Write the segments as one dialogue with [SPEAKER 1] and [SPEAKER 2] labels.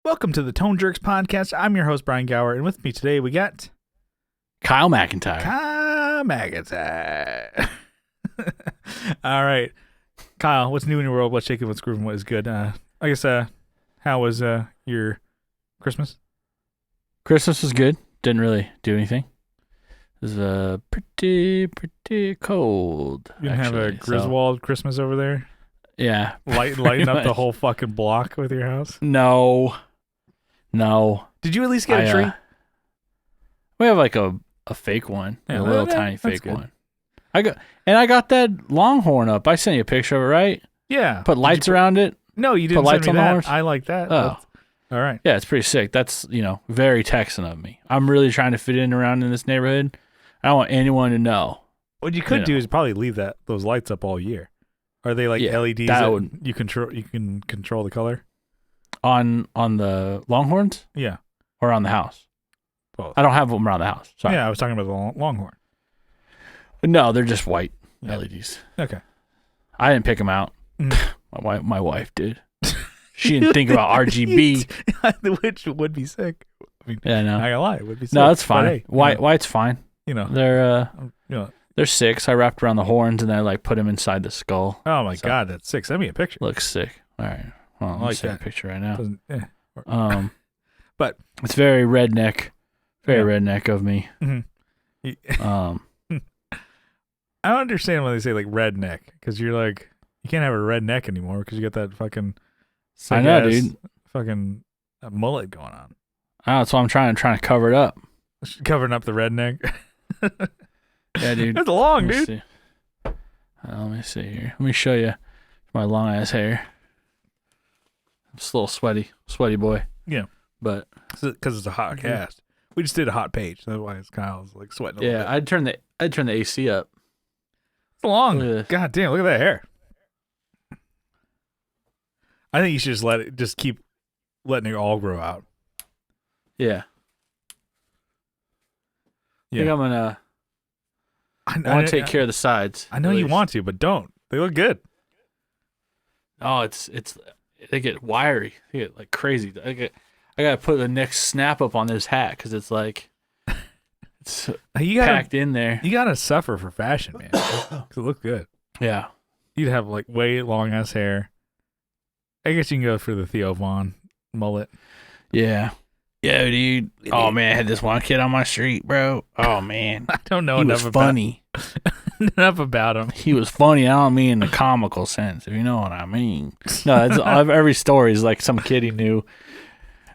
[SPEAKER 1] Welcome to the Tone Jerks podcast. I'm your host, Brian Gower, and with me today we got
[SPEAKER 2] Kyle McIntyre.
[SPEAKER 1] Kyle McIntyre. All right. Kyle, what's new in your world? What's shaking? What's grooving? What is good? I guess, how was your Christmas?
[SPEAKER 2] Christmas was good. Didn't really do anything. It was pretty cold.
[SPEAKER 1] You didn't have a Griswold Christmas over there?
[SPEAKER 2] Yeah.
[SPEAKER 1] Lighting up the whole fucking block with your house?
[SPEAKER 2] No.
[SPEAKER 1] Did you at least get a tree?
[SPEAKER 2] We have like a fake one.
[SPEAKER 1] Yeah,
[SPEAKER 2] a little tiny fake
[SPEAKER 1] good.
[SPEAKER 2] one. I got that Longhorn up. I sent you a picture of it, right?
[SPEAKER 1] Yeah.
[SPEAKER 2] Put lights around it.
[SPEAKER 1] No, you didn't
[SPEAKER 2] Put lights
[SPEAKER 1] send me
[SPEAKER 2] on the
[SPEAKER 1] that.
[SPEAKER 2] horse?
[SPEAKER 1] I like that.
[SPEAKER 2] Oh.
[SPEAKER 1] All right.
[SPEAKER 2] Yeah, it's pretty sick. That's, very Texan of me. I'm really trying to fit around in this neighborhood. I don't want anyone to know.
[SPEAKER 1] What you could do is probably leave those lights up all year. Are they like LEDs that you can control the color?
[SPEAKER 2] On the Longhorns?
[SPEAKER 1] Yeah.
[SPEAKER 2] Or on the house?
[SPEAKER 1] Both.
[SPEAKER 2] I don't have them around the house. Sorry.
[SPEAKER 1] Yeah, I was talking about the Longhorn.
[SPEAKER 2] No, they're just white LEDs.
[SPEAKER 1] Okay.
[SPEAKER 2] I didn't pick them out. My wife did. She didn't think about RGB.
[SPEAKER 1] Which would be sick. I mean,
[SPEAKER 2] yeah, no.
[SPEAKER 1] I gotta lie, it would be sick.
[SPEAKER 2] No, it's fine.
[SPEAKER 1] Hey,
[SPEAKER 2] White's fine. They're 6. I wrapped around the horns and I put them inside the skull.
[SPEAKER 1] Oh my god, that's sick. Send me a picture.
[SPEAKER 2] Looks sick. All right. Well, I'll send you a picture right now.
[SPEAKER 1] But
[SPEAKER 2] it's very redneck. Redneck of me.
[SPEAKER 1] Mm-hmm. I don't understand when they say like redneck, because you're like, you can't have a redneck anymore because you got that fucking
[SPEAKER 2] I know, dude.
[SPEAKER 1] Fucking mullet going on.
[SPEAKER 2] Oh, that's why I'm trying to cover it up.
[SPEAKER 1] Covering up the redneck.
[SPEAKER 2] Yeah, dude.
[SPEAKER 1] That's long, dude.
[SPEAKER 2] Let me see here. Let me show you my long ass hair. It's a little sweaty boy.
[SPEAKER 1] Yeah,
[SPEAKER 2] but
[SPEAKER 1] because it's a hot cast. We just did a hot page. That's why Kyle's like sweating. A little bit.
[SPEAKER 2] I'd turn the AC up.
[SPEAKER 1] It's long. God damn! Look at that hair. I think you should just keep letting it all grow out.
[SPEAKER 2] Yeah. I think I'm gonna. I want to take care of the sides.
[SPEAKER 1] I know you want to, but don't. They look good.
[SPEAKER 2] Oh, they get wiry. They get like crazy. I gotta put the next snap up on this hat because it's like it's packed in there.
[SPEAKER 1] You gotta suffer for fashion, man. Because it looks good.
[SPEAKER 2] Yeah.
[SPEAKER 1] You'd have like way long ass hair. I guess you can go for the Theo Vaughn mullet.
[SPEAKER 2] Yeah. Yeah, dude. Oh man, I had this one kid on my street, bro. Oh man.
[SPEAKER 1] I don't know
[SPEAKER 2] he
[SPEAKER 1] enough
[SPEAKER 2] was funny.
[SPEAKER 1] Enough about him.
[SPEAKER 2] He was funny. I don't mean in the comical sense, if you know what I mean. No, every story is like some kid he knew.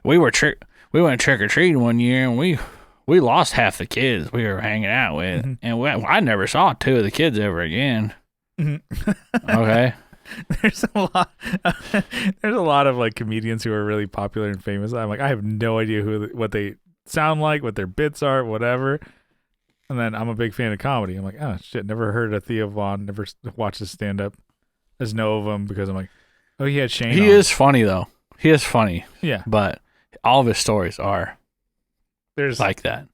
[SPEAKER 2] We went trick or treating one year, and we lost half the kids we were hanging out with, and I never saw 2 of the kids ever again. Okay.
[SPEAKER 1] There's a lot of like comedians who are really popular and famous. I'm like, I have no idea what they sound like, what their bits are, whatever. And then I'm a big fan of comedy. I'm like, oh shit, never heard of Theo Vaughn, never watched his stand up. I just know of him because I'm like, oh, he had Shane.
[SPEAKER 2] He is funny though. He is funny.
[SPEAKER 1] Yeah,
[SPEAKER 2] but all of his stories are like that.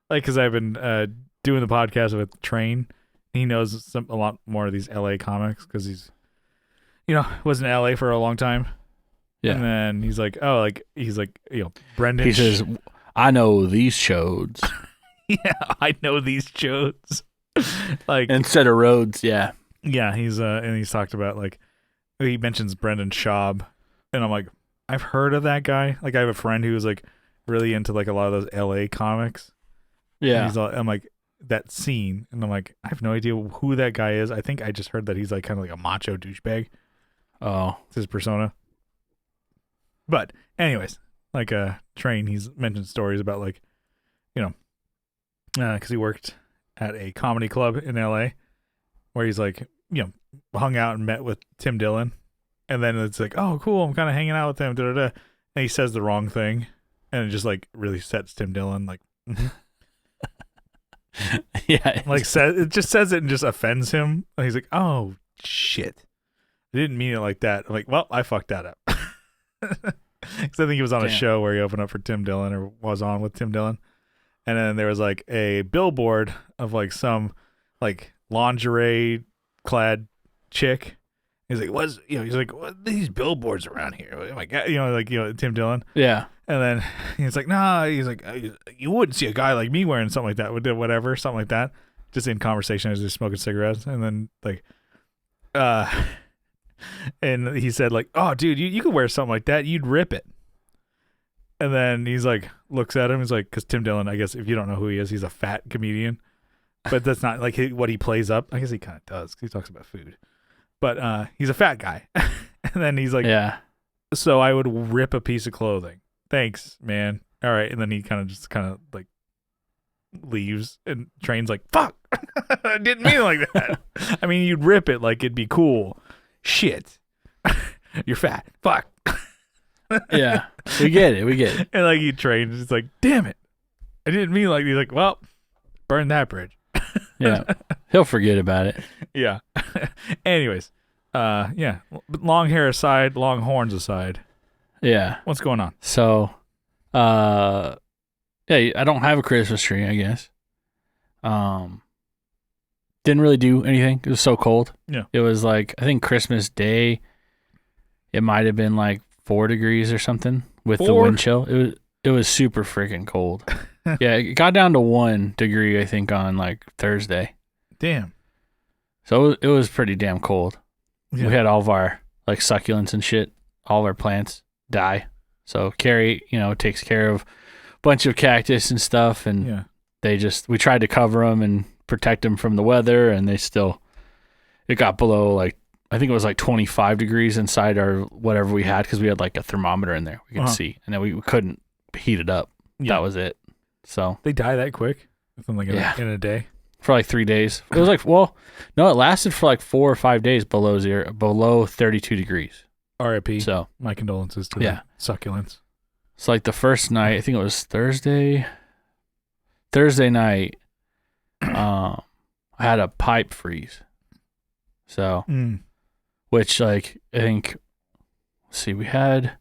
[SPEAKER 1] Like, because I've been doing the podcast with Train. He knows a lot more of these LA comics because he's. Was in LA for a long time. Yeah. And then he's like, Brendan.
[SPEAKER 2] He says, I know these chodes.
[SPEAKER 1] Yeah, I know these chodes. Like
[SPEAKER 2] instead of roads, yeah.
[SPEAKER 1] Yeah, and he's talked about like he mentions Brendan Schaub. And I'm like, I've heard of that guy. Like I have a friend who was like really into like a lot of those LA comics.
[SPEAKER 2] Yeah.
[SPEAKER 1] I'm like, that scene, and I'm like, I have no idea who that guy is. I think I just heard that he's like kind of like a macho douchebag.
[SPEAKER 2] Oh,
[SPEAKER 1] it's his persona. But anyways, like Train, he's mentioned stories about like, because he worked at a comedy club in LA where he's like, hung out and met with Tim Dillon, and then it's like, oh, cool, I'm kind of hanging out with him, and he says the wrong thing, and it just like really sets Tim Dillon like,
[SPEAKER 2] yeah,
[SPEAKER 1] like it just says it and just offends him, and he's like, oh shit. I didn't mean it like that. I'm like, well, I fucked that up. Because I think he was on a show where he opened up for Tim Dillon or was on with Tim Dillon. And then there was like a billboard of like some like lingerie clad chick. He's like, what's, he's like, what are these billboards around here? Oh my God, Tim Dillon.
[SPEAKER 2] Yeah.
[SPEAKER 1] And then he's like, nah, he's like, you wouldn't see a guy like me wearing something like that, whatever, something like that. Just in conversation as they're smoking cigarettes. And then like, and he said like, oh dude, you could wear something like that. You'd rip it. And then he's like, looks at him. He's like, because Tim Dillon, I guess if you don't know who he is, he's a fat comedian, but that's not like what he plays up. I guess he kind of does because he talks about food, but he's a fat guy. And then he's like,
[SPEAKER 2] yeah.
[SPEAKER 1] So I would rip a piece of clothing. Thanks, man. All right. And then he kind of like leaves, and Train's like, fuck, I didn't mean it like that. I mean, you'd rip it like it'd be cool. Shit. You're fat. Fuck.
[SPEAKER 2] Yeah, we get it.
[SPEAKER 1] And like he Trains, it's like, damn it, I didn't mean like. He's like, well, burn that bridge.
[SPEAKER 2] Yeah, he'll forget about it.
[SPEAKER 1] Yeah. Anyways, yeah. Long hair aside, long horns aside.
[SPEAKER 2] Yeah.
[SPEAKER 1] What's going on?
[SPEAKER 2] So, yeah, I don't have a Christmas tree, I guess. Didn't really do anything. It was so cold.
[SPEAKER 1] Yeah.
[SPEAKER 2] It was like, I think Christmas Day, it might have been like 4 degrees or something with the wind chill. It was super freaking cold. Yeah, it got down to 1 degree, I think, on like Thursday.
[SPEAKER 1] Damn.
[SPEAKER 2] So it was pretty damn cold.
[SPEAKER 1] Yeah.
[SPEAKER 2] We had all of our like succulents and shit, all of our plants die. So Carrie, takes care of a bunch of cactus and stuff, and we tried to cover them and protect them from the weather, and it got below like, I think it was like 25 degrees inside our whatever we had, because we had like a thermometer in there we could see, and then we couldn't heat it up. Yeah. That was it. So
[SPEAKER 1] they die that quick? Within like in a day?
[SPEAKER 2] For like 3 days. It was like, well, no, it lasted for like 4 or 5 days below 32 degrees.
[SPEAKER 1] R.I.P.
[SPEAKER 2] So
[SPEAKER 1] my condolences to the succulents.
[SPEAKER 2] So like the first night, I think it was Thursday night, I had a pipe freeze. So, which like, I think, let's see, it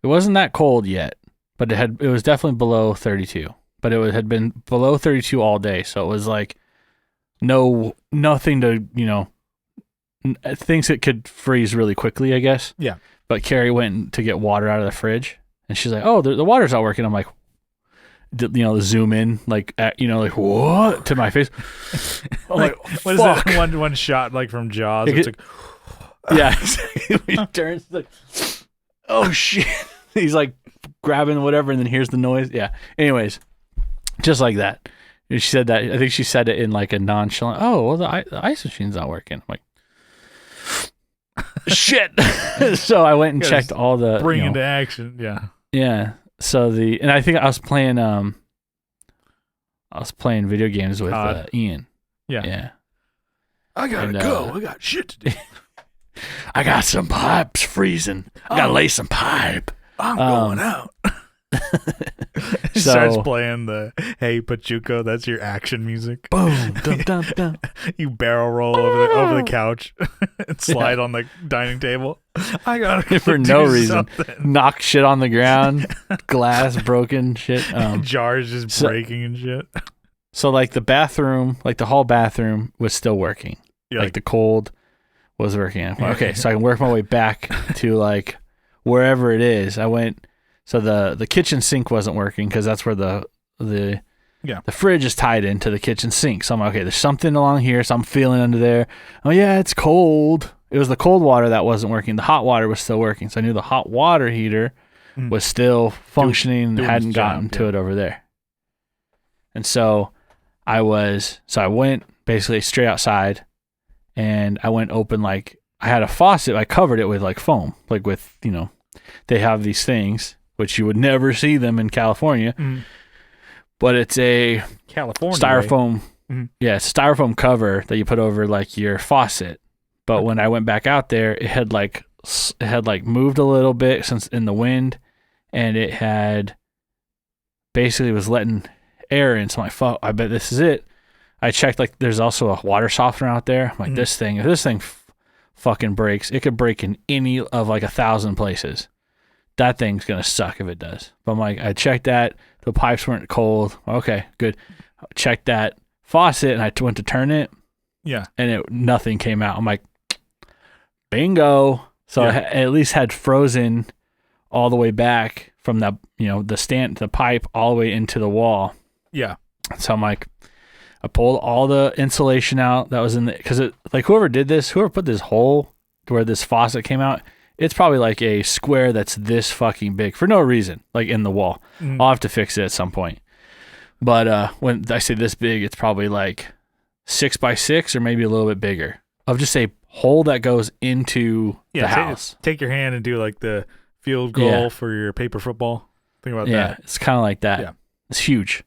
[SPEAKER 2] wasn't that cold yet, but it was definitely below 32, but had been below 32 all day. So it was like nothing to, things that could freeze really quickly, I guess.
[SPEAKER 1] Yeah.
[SPEAKER 2] But Carrie went to get water out of the fridge, and she's like, "Oh, the water's not working." I'm like, zoom in, like, like what to my face. I'm like,
[SPEAKER 1] what is that one shot like from Jaws? It's like,
[SPEAKER 2] yeah, he turns like, oh shit. He's like grabbing whatever, and then here's the noise. Yeah. Anyways, just like that. She said that. I think she said it in like a nonchalant. Oh, well, the ice machine's not working. I'm like, shit. So I went and checked all the
[SPEAKER 1] bring into action. Yeah.
[SPEAKER 2] Yeah. So and I think I was playing video games with Ian.
[SPEAKER 1] Yeah.
[SPEAKER 2] Yeah.
[SPEAKER 1] I gotta go. I got shit to do.
[SPEAKER 2] I got some pipes freezing. I gotta lay some pipe.
[SPEAKER 1] I'm going out. He starts playing the Hey Pachuco. That's your action music.
[SPEAKER 2] Boom, dun, dun, dun.
[SPEAKER 1] You barrel roll over the couch and slide on the dining table. I gotta
[SPEAKER 2] for no reason. Knock shit on the ground, glass broken, shit.
[SPEAKER 1] Jars just breaking and shit.
[SPEAKER 2] So like the bathroom, like the hall bathroom was still working.
[SPEAKER 1] Yeah,
[SPEAKER 2] like the cold was working. Okay, so I can work my way back to like wherever it is. I went. So the kitchen sink wasn't working because that's where the fridge is tied into the kitchen sink. So I'm like, okay, there's something along here. So I'm feeling under there. Oh yeah, it's cold. It was the cold water that wasn't working. The hot water was still working. So I knew the hot water heater was still functioning and hadn't gotten to it over there. And so I went basically straight outside, and I went open, like I had a faucet. I covered it with like foam, like with, they have these things, which you would never see them in California, but it's a
[SPEAKER 1] California
[SPEAKER 2] styrofoam. Yeah, it's a styrofoam cover that you put over like your faucet. But when I went back out there, it had like moved a little bit since in the wind, and it had basically was letting air in. So I'm like, fuck, I bet this is it. I checked, like there's also a water softener out there. I'm like, if this thing fucking breaks, it could break in any of like 1,000 places. That thing's gonna suck if it does. But I'm like, I checked that. The pipes weren't cold. Okay, good. Checked that faucet, and I went to turn it.
[SPEAKER 1] Yeah.
[SPEAKER 2] And nothing came out. I'm like, Bingo. So
[SPEAKER 1] Yeah.
[SPEAKER 2] I at least had frozen all the way back from the, the pipe all the way into the wall.
[SPEAKER 1] Yeah.
[SPEAKER 2] So I'm like, I pulled all the insulation out that was in the, because whoever put this hole to where this faucet came out, it's probably like a square that's this fucking big for no reason, like in the wall. I'll have to fix it at some point. But when I say this big, it's probably like 6x6 or maybe a little bit bigger of just a hole that goes into the house.
[SPEAKER 1] Take your hand and do like the field goal for your paper football. Think about that.
[SPEAKER 2] Yeah, it's kind of like that.
[SPEAKER 1] Yeah.
[SPEAKER 2] It's huge.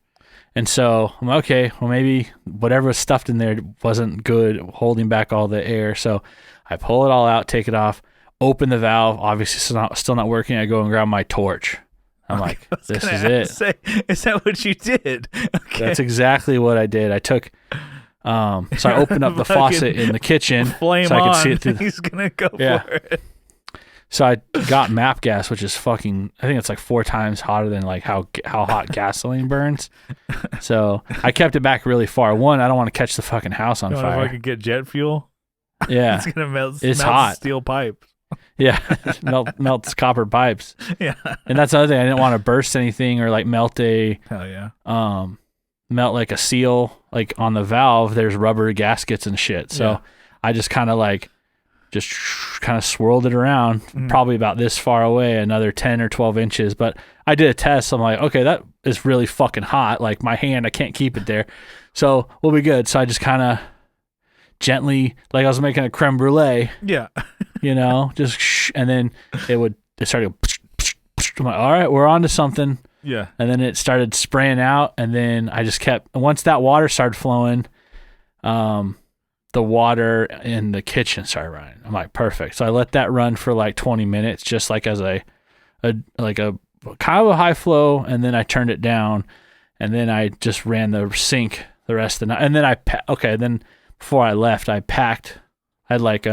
[SPEAKER 2] And so I'm like, okay, well, maybe whatever was stuffed in there wasn't good, holding back all the air. So I pull it all out, take it off, open the valve. Obviously, still not working. I go and grab my torch. I'm like, this is it.
[SPEAKER 1] Say, is that what you did? Okay.
[SPEAKER 2] That's exactly what I did. I took, so I opened up the faucet in the kitchen
[SPEAKER 1] Flame
[SPEAKER 2] so I could see
[SPEAKER 1] on.
[SPEAKER 2] it through.
[SPEAKER 1] He's going to go
[SPEAKER 2] Yeah.
[SPEAKER 1] for it.
[SPEAKER 2] So I got MAP gas, which is I think it's like 4 times hotter than like how hot gasoline burns. So I kept it back really far. One, I don't want to catch the fucking house on
[SPEAKER 1] If
[SPEAKER 2] fire.
[SPEAKER 1] I could get jet fuel,
[SPEAKER 2] Yeah.
[SPEAKER 1] it's going to melt.
[SPEAKER 2] It's
[SPEAKER 1] melt
[SPEAKER 2] hot.
[SPEAKER 1] Steel pipe.
[SPEAKER 2] Yeah. melts copper pipes.
[SPEAKER 1] Yeah.
[SPEAKER 2] And that's another thing. I didn't want to burst anything or like melt
[SPEAKER 1] Hell yeah.
[SPEAKER 2] melt like a seal, like on the valve, there's rubber gaskets and shit. So I just kind of swirled it around, probably about this far away, another 10 or 12 inches. But I did a test. I'm like, okay, that is really fucking hot. Like my hand, I can't keep it there. So we'll be good. So I just kind of gently, like I was making a creme brulee,
[SPEAKER 1] Yeah.
[SPEAKER 2] and then it started, I'm like, all right, we're on to something.
[SPEAKER 1] Yeah.
[SPEAKER 2] And then it started spraying out. And then I just once that water started flowing, the water in the kitchen started running. I'm like, perfect. So I let that run for like 20 minutes, just like as a kind of a high flow. And then I turned it down, and then I just ran the sink the rest of the night. And then then before I left, I had like,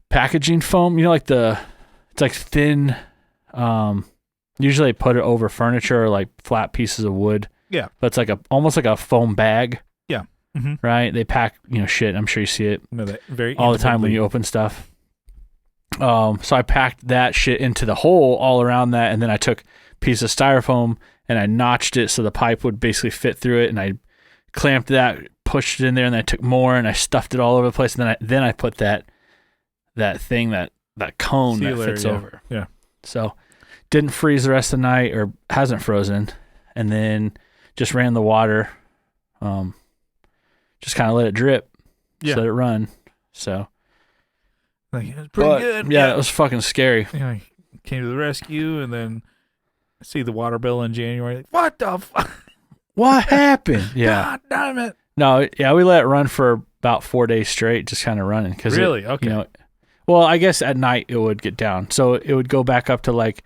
[SPEAKER 2] packaging foam, it's like thin, usually I put it over furniture or like flat pieces of wood.
[SPEAKER 1] Yeah.
[SPEAKER 2] But it's like almost like a foam bag.
[SPEAKER 1] Yeah. Mm-hmm.
[SPEAKER 2] Right? They pack, shit. I'm sure you see it
[SPEAKER 1] Very
[SPEAKER 2] all the time when you open stuff. So I packed that shit into the hole all around that, and then I took a piece of styrofoam and I notched it so the pipe would basically fit through it, and I clamped that, pushed it in there, and then I took more and I stuffed it all over the place, and then I put that thing, that cone
[SPEAKER 1] Sealer,
[SPEAKER 2] that fits over.
[SPEAKER 1] Yeah.
[SPEAKER 2] So didn't freeze the rest of the night, or hasn't frozen, and then just ran the water. Just kind of let it drip.
[SPEAKER 1] Yeah.
[SPEAKER 2] Just let it run. So
[SPEAKER 1] Like, it was pretty good.
[SPEAKER 2] Yeah, it was fucking scary.
[SPEAKER 1] I came to the rescue, and then I see the water bill in January. Like, what the fuck?
[SPEAKER 2] What happened? Yeah.
[SPEAKER 1] God damn it.
[SPEAKER 2] No, yeah, we let it run for about 4 days straight, just kind of running.
[SPEAKER 1] Really? Okay.
[SPEAKER 2] Well, I guess at night it would get down. So it would go back up to like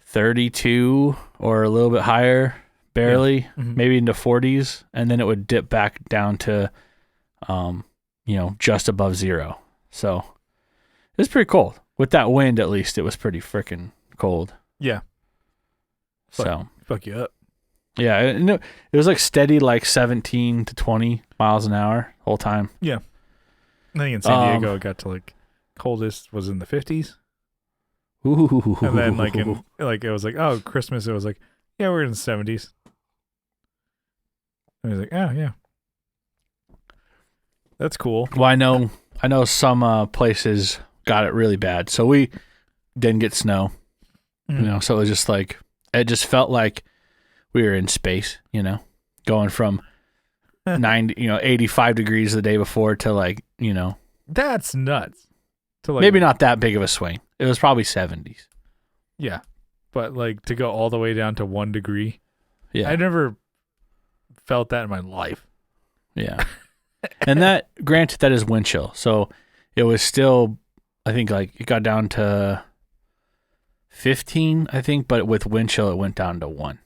[SPEAKER 2] 32 or a little bit higher, barely, maybe into 40s. And then it would dip back down to, just above zero. So it was pretty cold. With that wind, at least, it was pretty freaking cold.
[SPEAKER 1] Yeah. Fuck you up.
[SPEAKER 2] Yeah, it was like steady, like 17 to 20 miles an hour the whole time.
[SPEAKER 1] Yeah. I think in San Diego, it got to like coldest was in the 50s.
[SPEAKER 2] Ooh.
[SPEAKER 1] And then it was like, oh, Christmas, it was like, yeah, we're in the 70s. And I was like, oh, yeah. That's cool.
[SPEAKER 2] Well, I know some places got it really bad. So we didn't get snow, so it was just like, it just felt like we were in space, going from 85 degrees the day before to like,
[SPEAKER 1] That's nuts. To like,
[SPEAKER 2] maybe not that big of a swing. It was probably 70s.
[SPEAKER 1] Yeah. But like to go all the way down to 1 degree.
[SPEAKER 2] Yeah.
[SPEAKER 1] I never felt that in my life.
[SPEAKER 2] Yeah. And that, granted, that is wind chill. So it was still, I think like it got down to 15, I think, but with wind chill, it went down to 1.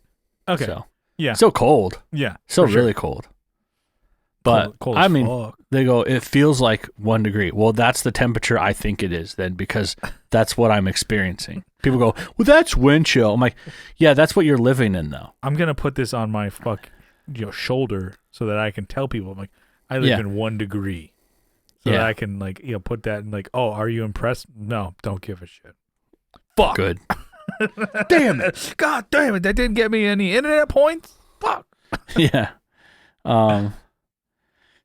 [SPEAKER 1] Okay.
[SPEAKER 2] So,
[SPEAKER 1] yeah.
[SPEAKER 2] still cold.
[SPEAKER 1] Yeah.
[SPEAKER 2] Still
[SPEAKER 1] for sure.
[SPEAKER 2] really cold. But
[SPEAKER 1] cold
[SPEAKER 2] I
[SPEAKER 1] as
[SPEAKER 2] mean,
[SPEAKER 1] fuck.
[SPEAKER 2] they go, it feels like 1 degree. Well, that's the temperature I think it is then, because that's what I'm experiencing. People go, well, that's wind chill. I'm like, yeah, that's what you're living in, though.
[SPEAKER 1] I'm going to put this on my shoulder so that I can tell people, I'm like, I live in 1 degree. So that
[SPEAKER 2] Yeah.
[SPEAKER 1] I can like, put that in like, oh, are you impressed? No, don't give a shit. Fuck.
[SPEAKER 2] Good.
[SPEAKER 1] Damn it. God damn it. That didn't get me any internet points. Fuck.
[SPEAKER 2] Yeah.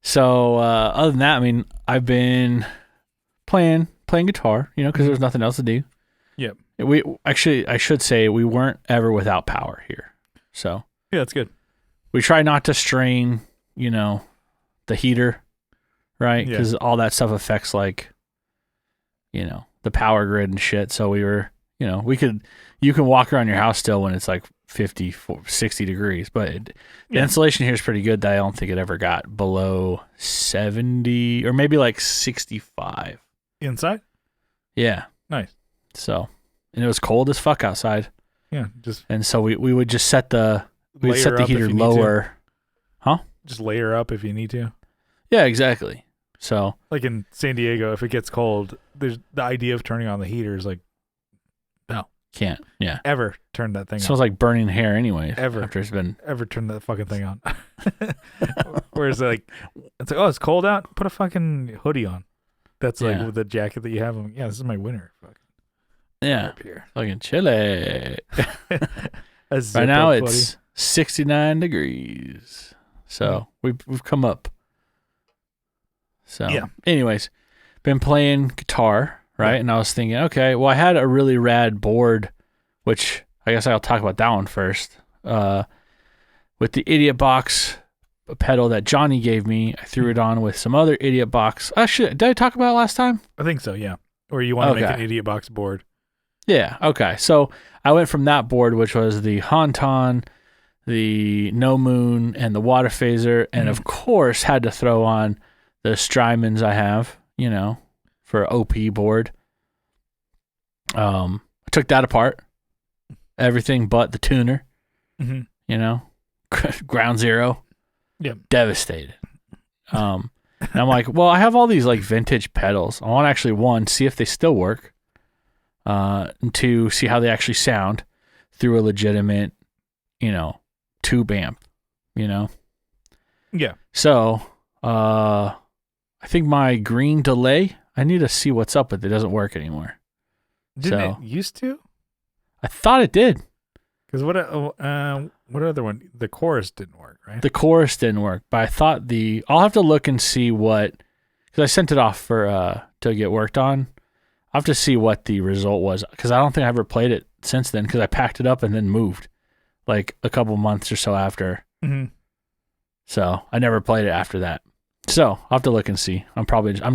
[SPEAKER 2] So other than that, I mean, I've been playing guitar, because there's nothing else to do.
[SPEAKER 1] Yep.
[SPEAKER 2] We actually, I should say, we weren't ever without power here. So
[SPEAKER 1] Yeah, that's good.
[SPEAKER 2] we try not to strain, the heater, right?
[SPEAKER 1] Yeah.
[SPEAKER 2] Because all that stuff affects like, the power grid and shit. So we were, you can walk around your house still when it's like 50, 60 degrees, but the insulation here is pretty good. That I don't think it ever got below 70 or maybe like 65.
[SPEAKER 1] Inside?
[SPEAKER 2] Yeah.
[SPEAKER 1] Nice.
[SPEAKER 2] So, and it was cold as fuck outside.
[SPEAKER 1] Yeah, just
[SPEAKER 2] And so we would just set the
[SPEAKER 1] layer up if
[SPEAKER 2] heater
[SPEAKER 1] you need
[SPEAKER 2] lower.
[SPEAKER 1] just layer up if you need to.
[SPEAKER 2] Yeah, exactly. So
[SPEAKER 1] Like in San Diego, if it gets cold, there's the idea of turning on the heater is like,
[SPEAKER 2] can't. Yeah.
[SPEAKER 1] ever turn that thing
[SPEAKER 2] It
[SPEAKER 1] on.
[SPEAKER 2] smells like burning hair anyway.
[SPEAKER 1] Ever.
[SPEAKER 2] After it's been.
[SPEAKER 1] Ever turn that fucking thing on. Whereas like, it's like, oh, it's cold out? Put a fucking hoodie on. That's like
[SPEAKER 2] Yeah.
[SPEAKER 1] with the jacket that you have. Yeah, this is my winter. Fucking
[SPEAKER 2] Yeah.
[SPEAKER 1] up here.
[SPEAKER 2] Fucking chilly.
[SPEAKER 1] A
[SPEAKER 2] Right now
[SPEAKER 1] zip-up
[SPEAKER 2] it's 69 degrees. So we've come up. So
[SPEAKER 1] Yeah.
[SPEAKER 2] anyways, been playing guitar, right?
[SPEAKER 1] Yeah.
[SPEAKER 2] And I was thinking, okay, well I had a really rad board, which I guess I'll talk about that one first. With the Idiot Box pedal that Johnny gave me, I threw it on with some other Idiot Box. Actually, did I talk about it last time?
[SPEAKER 1] I think so, yeah. Or you want to make
[SPEAKER 2] Okay.
[SPEAKER 1] an Idiot Box board.
[SPEAKER 2] Yeah, okay. So I went from that board, which was the Honton, the No Moon, and the Water Phaser, and of course had to throw on the Strymons I have, for OP board. I took that apart. Everything but the tuner,
[SPEAKER 1] Mm-hmm.
[SPEAKER 2] Ground Zero.
[SPEAKER 1] Yep.
[SPEAKER 2] Devastated. And I'm like, well, I have all these like vintage pedals. I want to actually, one, see if they still work. And two, see how they actually sound through a legitimate, tube amp,
[SPEAKER 1] Yeah.
[SPEAKER 2] So, I think my green delay, I need to see what's up with it. It doesn't work anymore.
[SPEAKER 1] Didn't
[SPEAKER 2] So-
[SPEAKER 1] it used to?
[SPEAKER 2] I thought it did.
[SPEAKER 1] Because what other one? The chorus didn't work, right?
[SPEAKER 2] The chorus didn't work, but I thought I'll have to look and see what, because I sent it off for to get worked on. I'll have to see what the result was, because I don't think I ever played it since then, because I packed it up and then moved like a couple months or so after.
[SPEAKER 1] Mm-hmm.
[SPEAKER 2] So I never played it after that. So I'll have to look and see. I'm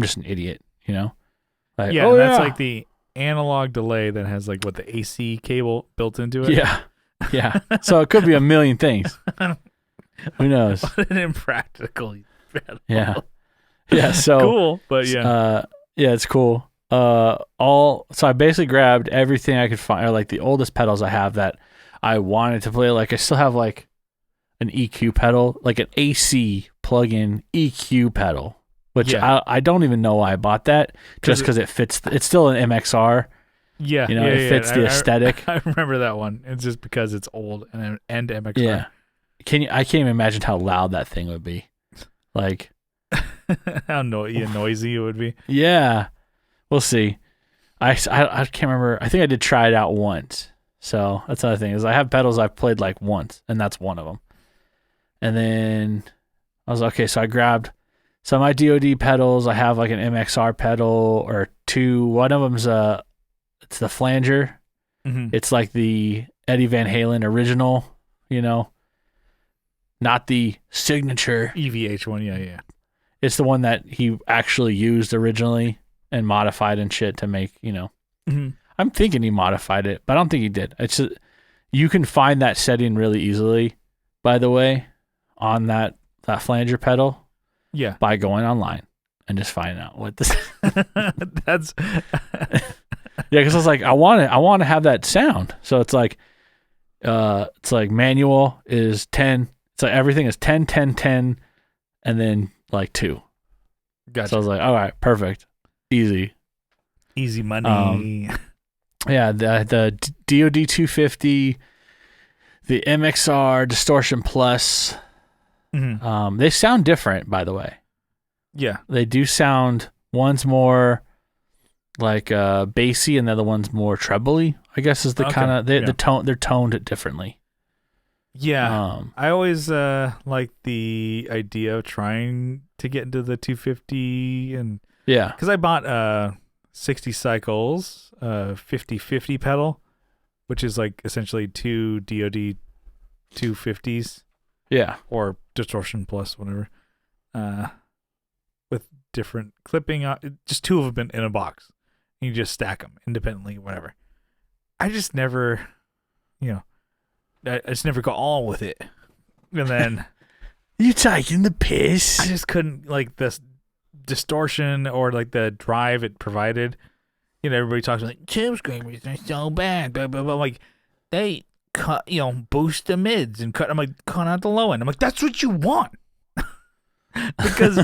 [SPEAKER 2] just an idiot, Like,
[SPEAKER 1] Yeah, and that's like the analog delay that has like the AC cable built into it.
[SPEAKER 2] Yeah. Yeah. So it could be a million things. Who knows?
[SPEAKER 1] What an impractical pedal.
[SPEAKER 2] Yeah. Yeah. So
[SPEAKER 1] Cool, but yeah.
[SPEAKER 2] yeah, it's cool. So I basically grabbed everything I could find, or like the oldest pedals I have that I wanted to play. Like I still have like an EQ pedal, like an AC plug-in EQ pedal, which
[SPEAKER 1] Yeah.
[SPEAKER 2] I don't even know why I bought that, just because it fits. It's still an MXR.
[SPEAKER 1] Yeah.
[SPEAKER 2] It fits the aesthetic.
[SPEAKER 1] I remember that one. It's just because it's old and MXR.
[SPEAKER 2] Yeah. I can't even imagine how loud that thing would be. Like,
[SPEAKER 1] How noisy it would be.
[SPEAKER 2] yeah, we'll see. I can't remember. I think I did try it out once. So that's another thing, is I have pedals I've played like once, and that's one of them. And then I was okay. So I grabbed some of my DoD pedals. I have like an MXR pedal or two. One of them's it's the flanger.
[SPEAKER 1] Mm-hmm.
[SPEAKER 2] It's like the Eddie Van Halen original, not the signature.
[SPEAKER 1] EVH one. Yeah.
[SPEAKER 2] It's the one that he actually used originally and modified and shit to make,
[SPEAKER 1] Mm-hmm.
[SPEAKER 2] I'm thinking he modified it, but I don't think he did. It's just, you can find that setting really easily, by the way, on that flanger pedal
[SPEAKER 1] Yeah.
[SPEAKER 2] by going online and just finding out what this.
[SPEAKER 1] That's
[SPEAKER 2] Yeah, because I was like, I want to have that sound. So it's like manual is 10. It's like everything is 10, 10, 10, and then like 2.
[SPEAKER 1] gotcha.
[SPEAKER 2] So I was like, all right, perfect, easy.
[SPEAKER 1] Easy money.
[SPEAKER 2] Yeah, the DoD 250, the MXR Distortion Plus,
[SPEAKER 1] Mm-hmm.
[SPEAKER 2] they sound different, by the way.
[SPEAKER 1] Yeah.
[SPEAKER 2] They do sound One's more like bassy, and the other one's more trebly. I guess is the kind of the tone. They're toned differently.
[SPEAKER 1] Yeah, I always like the idea of trying to get into the 250, and because I bought 60 cycles 50/50 pedal, which is like essentially two DoD 250s, or distortion plus whatever, with different clipping. Just two of them in a box, and you just stack them independently, whatever. I just never, I just never got on with it. And then
[SPEAKER 2] you taking the piss?
[SPEAKER 1] I just couldn't, like, this distortion or like the drive it provided. Everybody talks like tube screamers are so bad, blah, blah, blah. I'm like, they cut, boost the mids and cut. I'm like, cut out the low end. I'm like, that's what you want. Because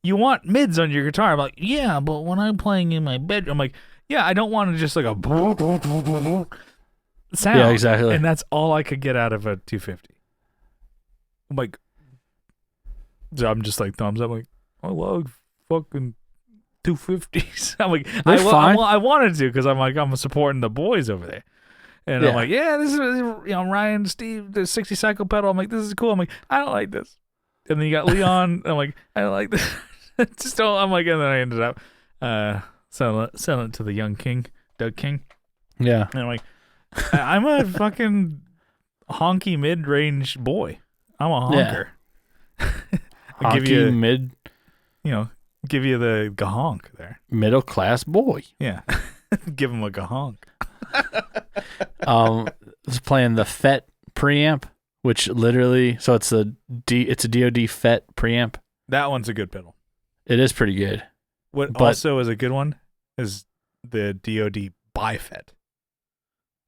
[SPEAKER 1] you want mids on your guitar. I'm like, yeah, but when I'm playing in my bedroom, I'm like, yeah, I don't want to just like a sound.
[SPEAKER 2] Yeah, exactly.
[SPEAKER 1] And that's all I could get out of a 250. I'm like, so I'm just like thumbs up. I'm like, I love fucking 250s. I'm like, I wanted to, because I'm like, I'm supporting the boys over there. And I'm like, yeah, this is, Ryan, Steve, the 60 cycle pedal. I'm like, this is cool. I'm like, I don't like this. And then you got Leon. I'm like, I don't like this. Just don't. I'm like, and then I ended up selling it to the young king, Doug King.
[SPEAKER 2] Yeah.
[SPEAKER 1] And I'm like, I'm a fucking honky mid-range boy. I'm a honker.
[SPEAKER 2] I'll give you mid.
[SPEAKER 1] Give you the gahonk there.
[SPEAKER 2] Middle class boy.
[SPEAKER 1] Yeah. Give him a gahonk.
[SPEAKER 2] I was playing the FET preamp, which literally, so it's a DoD FET preamp.
[SPEAKER 1] That one's a good pedal.
[SPEAKER 2] It is pretty good.
[SPEAKER 1] What also is a good one is the DoD BiFET.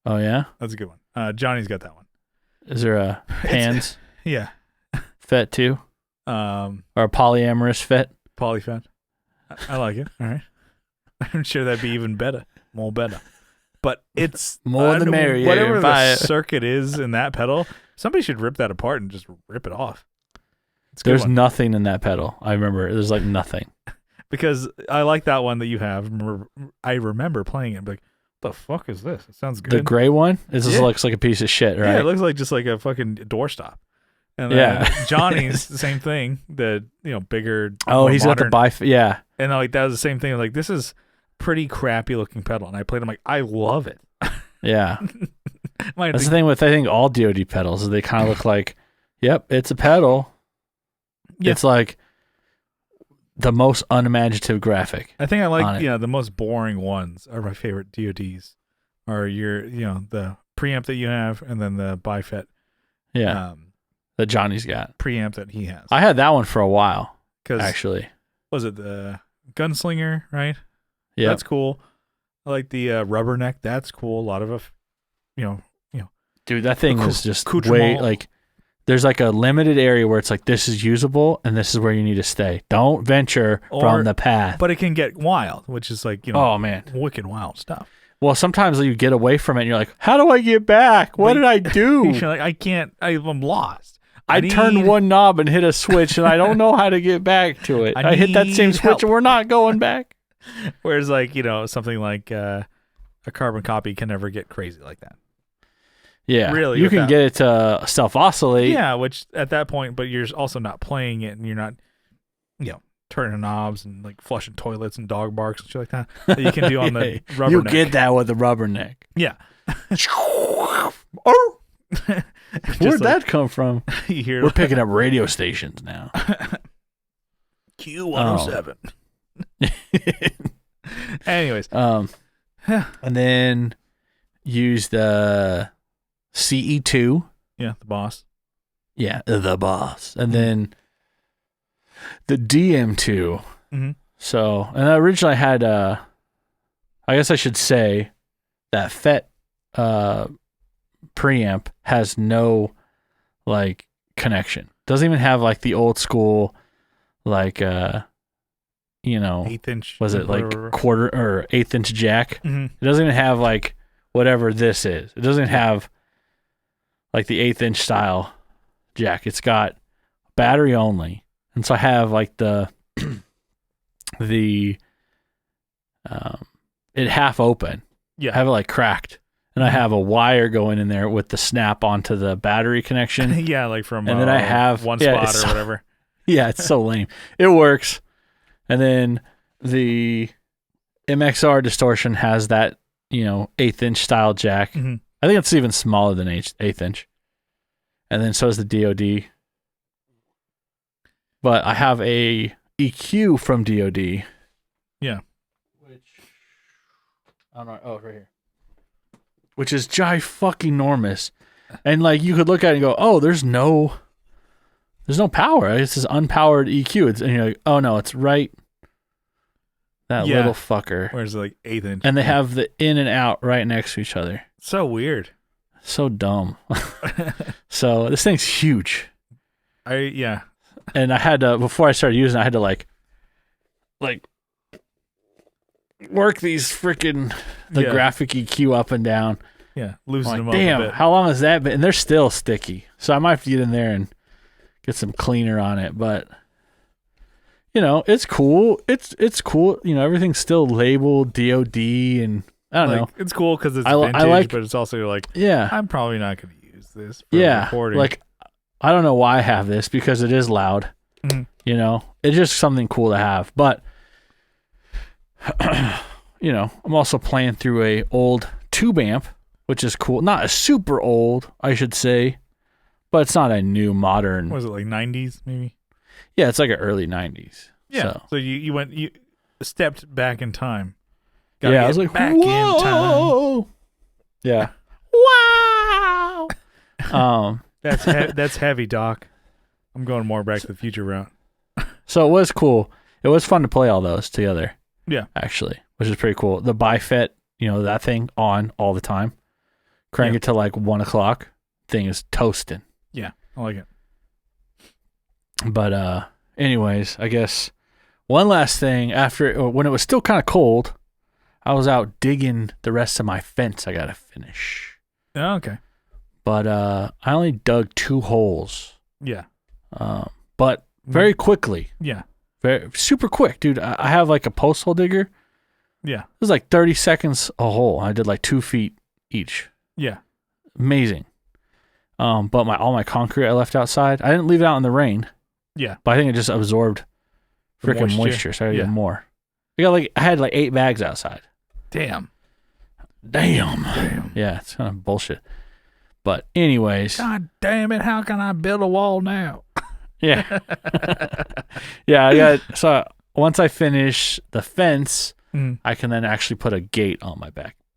[SPEAKER 2] Oh yeah?
[SPEAKER 1] That's a good one. Johnny's got that one.
[SPEAKER 2] Is there a Pans?
[SPEAKER 1] Yeah.
[SPEAKER 2] FET too? Or a polyamorous FET?
[SPEAKER 1] Polyfet. I like it. All right. I'm sure that'd be even better. More better. But it's
[SPEAKER 2] more the merrier.
[SPEAKER 1] Whatever the circuit is in that pedal, somebody should rip that apart and just rip it off.
[SPEAKER 2] There's nothing in that pedal. I remember. There's like nothing.
[SPEAKER 1] Because I like that one that you have. I remember playing it. Like, what the fuck is this? It sounds good.
[SPEAKER 2] The gray one? It just looks like a piece of shit, right?
[SPEAKER 1] Yeah, it looks like just like a fucking doorstop. And then Johnny's the same thing. The bigger.
[SPEAKER 2] Oh, he's
[SPEAKER 1] modern,
[SPEAKER 2] got the yeah.
[SPEAKER 1] And like that was the same thing. Like, this is pretty crappy looking pedal, and I played. I'm like, I love it.
[SPEAKER 2] Yeah. That's the thing with I think all DoD pedals is they kind of look like, yep, it's a pedal. Yep. It's like the most unimaginative graphic.
[SPEAKER 1] I think I like the most boring ones are my favorite DoDs. Or the preamp that you have, and then the BiFET.
[SPEAKER 2] Yeah. That Johnny's got.
[SPEAKER 1] Preamp that he has.
[SPEAKER 2] I had that one for a while. Actually.
[SPEAKER 1] Was it the Gunslinger, right?
[SPEAKER 2] Yeah.
[SPEAKER 1] That's cool. I like the Rubberneck. That's cool. A lot of,
[SPEAKER 2] Dude, that thing was just way, like, there's like a limited area where it's like, this is usable, and this is where you need to stay. Don't venture from the path.
[SPEAKER 1] But it can get wild, which is like,
[SPEAKER 2] oh, man.
[SPEAKER 1] Wicked wild stuff.
[SPEAKER 2] Well, sometimes you get away from it, and you're like, how do I get back? What did I do?
[SPEAKER 1] You're like, I can't. I'm lost.
[SPEAKER 2] I turned one knob and hit a switch, and I don't know how to get back to it. I hit that same switch, and we're not going back.
[SPEAKER 1] Whereas, like, something like a carbon copy can never get crazy like that.
[SPEAKER 2] Yeah.
[SPEAKER 1] Really.
[SPEAKER 2] You can get it to self-oscillate.
[SPEAKER 1] Yeah, which at that point, but you're also not playing it, and you're not, turning knobs and, like, flushing toilets and dog barks and shit like that you can do on the Rubberneck.
[SPEAKER 2] You get that with the Rubberneck.
[SPEAKER 1] Yeah.
[SPEAKER 2] Where'd that come from?
[SPEAKER 1] We're
[SPEAKER 2] picking up radio stations now.
[SPEAKER 1] Q107. Anyways.
[SPEAKER 2] And then use the CE2.
[SPEAKER 1] Yeah, the boss.
[SPEAKER 2] Yeah, the boss. And then the DM2.
[SPEAKER 1] Mm-hmm.
[SPEAKER 2] So, and originally I had, I guess I should say that FET preamp has no, like, connection. Doesn't even have, like, the old school, like,
[SPEAKER 1] 1/8 inch.
[SPEAKER 2] Was it like quarter or 1/8 inch jack?
[SPEAKER 1] Mm-hmm.
[SPEAKER 2] It doesn't even have like whatever this is. It doesn't have like the 1/8 inch style jack. It's got battery only. And so I have like the it half open.
[SPEAKER 1] Yeah.
[SPEAKER 2] I have it like cracked, and I have a wire going in there with the snap onto the battery connection.
[SPEAKER 1] Yeah, like from
[SPEAKER 2] and then I have
[SPEAKER 1] one spot or whatever.
[SPEAKER 2] Yeah, it's so lame. It works. And then the MXR distortion has that, 1/8-inch style jack.
[SPEAKER 1] Mm-hmm.
[SPEAKER 2] I think it's even smaller than 1/8 inch. And then so is the DoD. But I have a EQ from DoD.
[SPEAKER 1] Yeah.
[SPEAKER 2] Which I don't know. Oh, right here. Which is fucking-normous. And like you could look at it and go, oh, there's no power. It's this unpowered EQ. And you're like, oh no, it's right. That little fucker.
[SPEAKER 1] Where's like 1/8 inch?
[SPEAKER 2] And they have the in and out right next to each other.
[SPEAKER 1] So weird.
[SPEAKER 2] So dumb. So this thing's huge. And I had to, before I started using it, I had to like work these freaking graphic EQ up and down.
[SPEAKER 1] Yeah, loosen them up
[SPEAKER 2] damn,
[SPEAKER 1] a bit.
[SPEAKER 2] how long has that been? And they're still sticky. So I might have to get in there and get some cleaner on it. But, it's cool. It's cool. Everything's still labeled DOD and I don't know.
[SPEAKER 1] It's cool because it's vintage, but it's also like, I'm probably not going to use this for recording.
[SPEAKER 2] Like, I don't know why I have this because it is loud.
[SPEAKER 1] Mm-hmm.
[SPEAKER 2] It's just something cool to have. But, I'm also playing through a old tube amp, which is cool. Not a super old, I should say, but it's not a new modern.
[SPEAKER 1] Was it like 90s maybe?
[SPEAKER 2] Yeah, it's like an early 90s.
[SPEAKER 1] Yeah. So you stepped back in time.
[SPEAKER 2] I was like,
[SPEAKER 1] back
[SPEAKER 2] whoa!
[SPEAKER 1] in time.
[SPEAKER 2] Yeah. Wow.
[SPEAKER 1] That's heavy, Doc. I'm going more Back to the Future route.
[SPEAKER 2] So it was cool. It was fun to play all those together.
[SPEAKER 1] Yeah.
[SPEAKER 2] Actually, which is pretty cool. The BiFet, that thing on all the time. Crank it to like 1 o'clock. Thing is toasting.
[SPEAKER 1] Yeah, I like it.
[SPEAKER 2] But anyways, I guess one last thing when it was still kind of cold, I was out digging the rest of my fence I got to finish.
[SPEAKER 1] Oh, okay.
[SPEAKER 2] But I only dug 2 holes.
[SPEAKER 1] Yeah.
[SPEAKER 2] But very quickly.
[SPEAKER 1] Yeah.
[SPEAKER 2] Very super quick, dude. I have like a post hole digger.
[SPEAKER 1] Yeah.
[SPEAKER 2] It was like 30 seconds a hole. I did like 2 feet each.
[SPEAKER 1] Yeah.
[SPEAKER 2] Amazing. But all my concrete I left outside. I didn't leave it out in the rain.
[SPEAKER 1] Yeah.
[SPEAKER 2] But I think it just absorbed freaking moisture, so I get more. I had like 8 bags outside.
[SPEAKER 1] Damn.
[SPEAKER 2] Yeah, it's kind of bullshit. But anyways.
[SPEAKER 1] God damn it, how can I build a wall now?
[SPEAKER 2] Yeah. Yeah, so once I finish the fence, I can then actually put a gate on my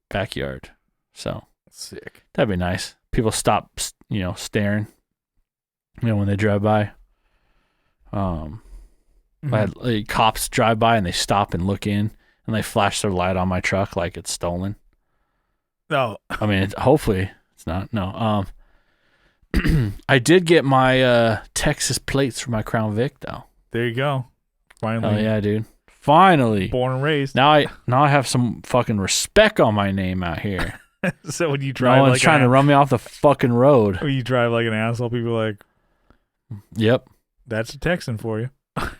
[SPEAKER 2] backyard. So
[SPEAKER 1] sick.
[SPEAKER 2] That'd be nice. People stop, staring, when they drive by. I had cops drive by and they stop and look in and they flash their light on my truck like it's stolen.
[SPEAKER 1] No.
[SPEAKER 2] I mean, hopefully it's not. No. I did get my Texas plates for my Crown Vic though.
[SPEAKER 1] There you go. Finally.
[SPEAKER 2] Oh yeah, dude. Finally.
[SPEAKER 1] Born and raised.
[SPEAKER 2] Now I have some fucking respect on my name out here.
[SPEAKER 1] So when you drive,
[SPEAKER 2] no one's trying to run me off the fucking road.
[SPEAKER 1] When you drive like an asshole, people are like,
[SPEAKER 2] "Yep,
[SPEAKER 1] that's a Texan for you."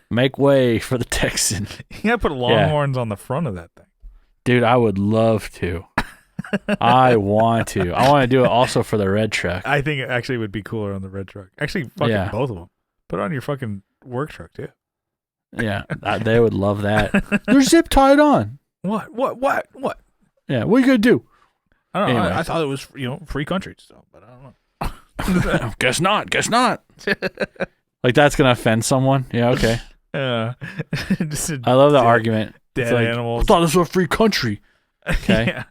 [SPEAKER 2] Make way for the Texan.
[SPEAKER 1] You gotta put Longhorns on the front of that thing,
[SPEAKER 2] dude. I would love to. I want to. I want to do it also for the red truck.
[SPEAKER 1] I think it actually would be cooler on the red truck. Actually, fucking both of them. Put it on your fucking work truck too.
[SPEAKER 2] Yeah, they would love that. They're zip tied on.
[SPEAKER 1] What?
[SPEAKER 2] Yeah, what are you gonna do?
[SPEAKER 1] I don't know. I thought it was free country stuff, but I don't know.
[SPEAKER 2] Guess not. Like that's gonna offend someone. Yeah, okay.
[SPEAKER 1] I
[SPEAKER 2] love that argument.
[SPEAKER 1] Dead animals.
[SPEAKER 2] I thought this was a free country. Okay.
[SPEAKER 1] Yeah.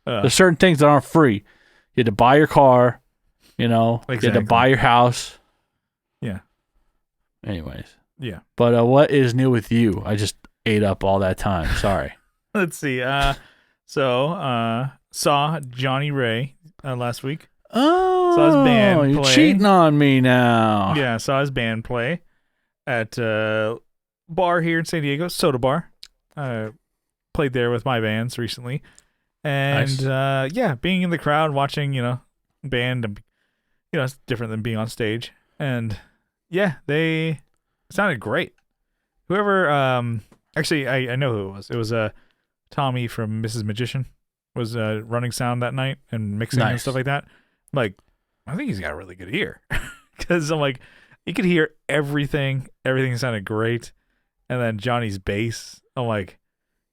[SPEAKER 2] There's certain things that aren't free. You had to buy your car.
[SPEAKER 1] Exactly.
[SPEAKER 2] You had to buy your house.
[SPEAKER 1] Yeah.
[SPEAKER 2] Anyways.
[SPEAKER 1] Yeah.
[SPEAKER 2] But what is new with you? I just ate up all that time. Sorry.
[SPEAKER 1] Let's see. So saw Johnny Ray last week.
[SPEAKER 2] Oh,
[SPEAKER 1] saw his band
[SPEAKER 2] you're
[SPEAKER 1] play.
[SPEAKER 2] Cheating on me now.
[SPEAKER 1] Yeah, saw his band play at a bar here in San Diego, Soda Bar. Played there with my bands recently. And
[SPEAKER 2] nice.
[SPEAKER 1] Being in the crowd, watching, band, it's different than being on stage. And yeah, they sounded great. Whoever Actually, I know who it was. It was Tommy from Mrs. Magician was running sound that night and mixing and
[SPEAKER 2] Nice.
[SPEAKER 1] stuff like that. I'm like, I think he's got a really good ear because I'm like, you could hear everything. Everything sounded great. And then Johnny's bass, I'm like,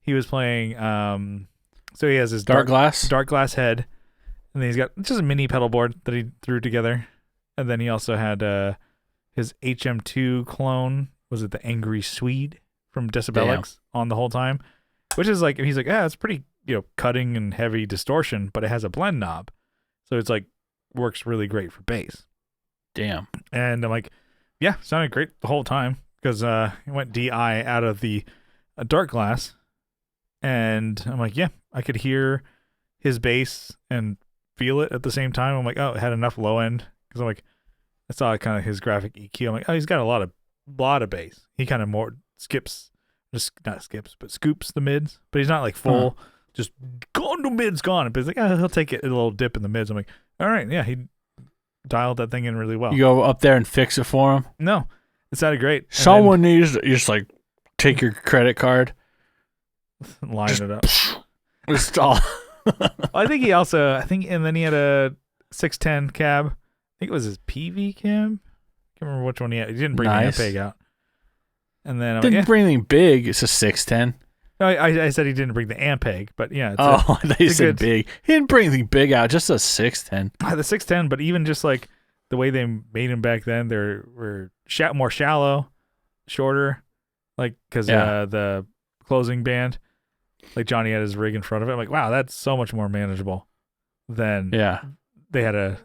[SPEAKER 1] he was playing. So he has his
[SPEAKER 2] Dark glass.
[SPEAKER 1] dark glass head, and then he's got just a mini pedal board that he threw together. And then he also had his HM2 clone. Was it the Angry Swede from Decibelix on the whole time? Which is like, he's like, yeah, it's pretty, cutting and heavy distortion, but it has a blend knob. So it's like, works really great for bass.
[SPEAKER 2] Damn.
[SPEAKER 1] And I'm like, yeah, sounded great the whole time because it went DI out of the dark glass. And I'm like, yeah, I could hear his bass and feel it at the same time. I'm like, oh, it had enough low end because I'm like, I saw kind of his graphic EQ. I'm like, oh, he's got a lot of bass. He kind of more scoops the mids, but he's not like full, just gone to mids, gone. But he's like, oh, he'll take it a little dip in the mids. I'm like, all right, yeah, he dialed that thing in really well.
[SPEAKER 2] You go up there and fix it for him?
[SPEAKER 1] No, it sounded great.
[SPEAKER 2] Someone needs to just like take your credit card,
[SPEAKER 1] line
[SPEAKER 2] just
[SPEAKER 1] it up.
[SPEAKER 2] Install.
[SPEAKER 1] I think, and then he had a 610 cab. I think it was his PV cab. Can't remember which one he had. He didn't bring the amp peg out. And then
[SPEAKER 2] Didn't bring anything big. It's a 610.
[SPEAKER 1] No, I said he didn't bring the amp peg, but yeah.
[SPEAKER 2] I thought you said big. He didn't bring anything big out. Just a 610.
[SPEAKER 1] The 610, but even just like the way they made him back then, they were more shallow, shorter, like because the closing band, like Johnny had his rig in front of it. I'm like, wow, that's so much more manageable than they had a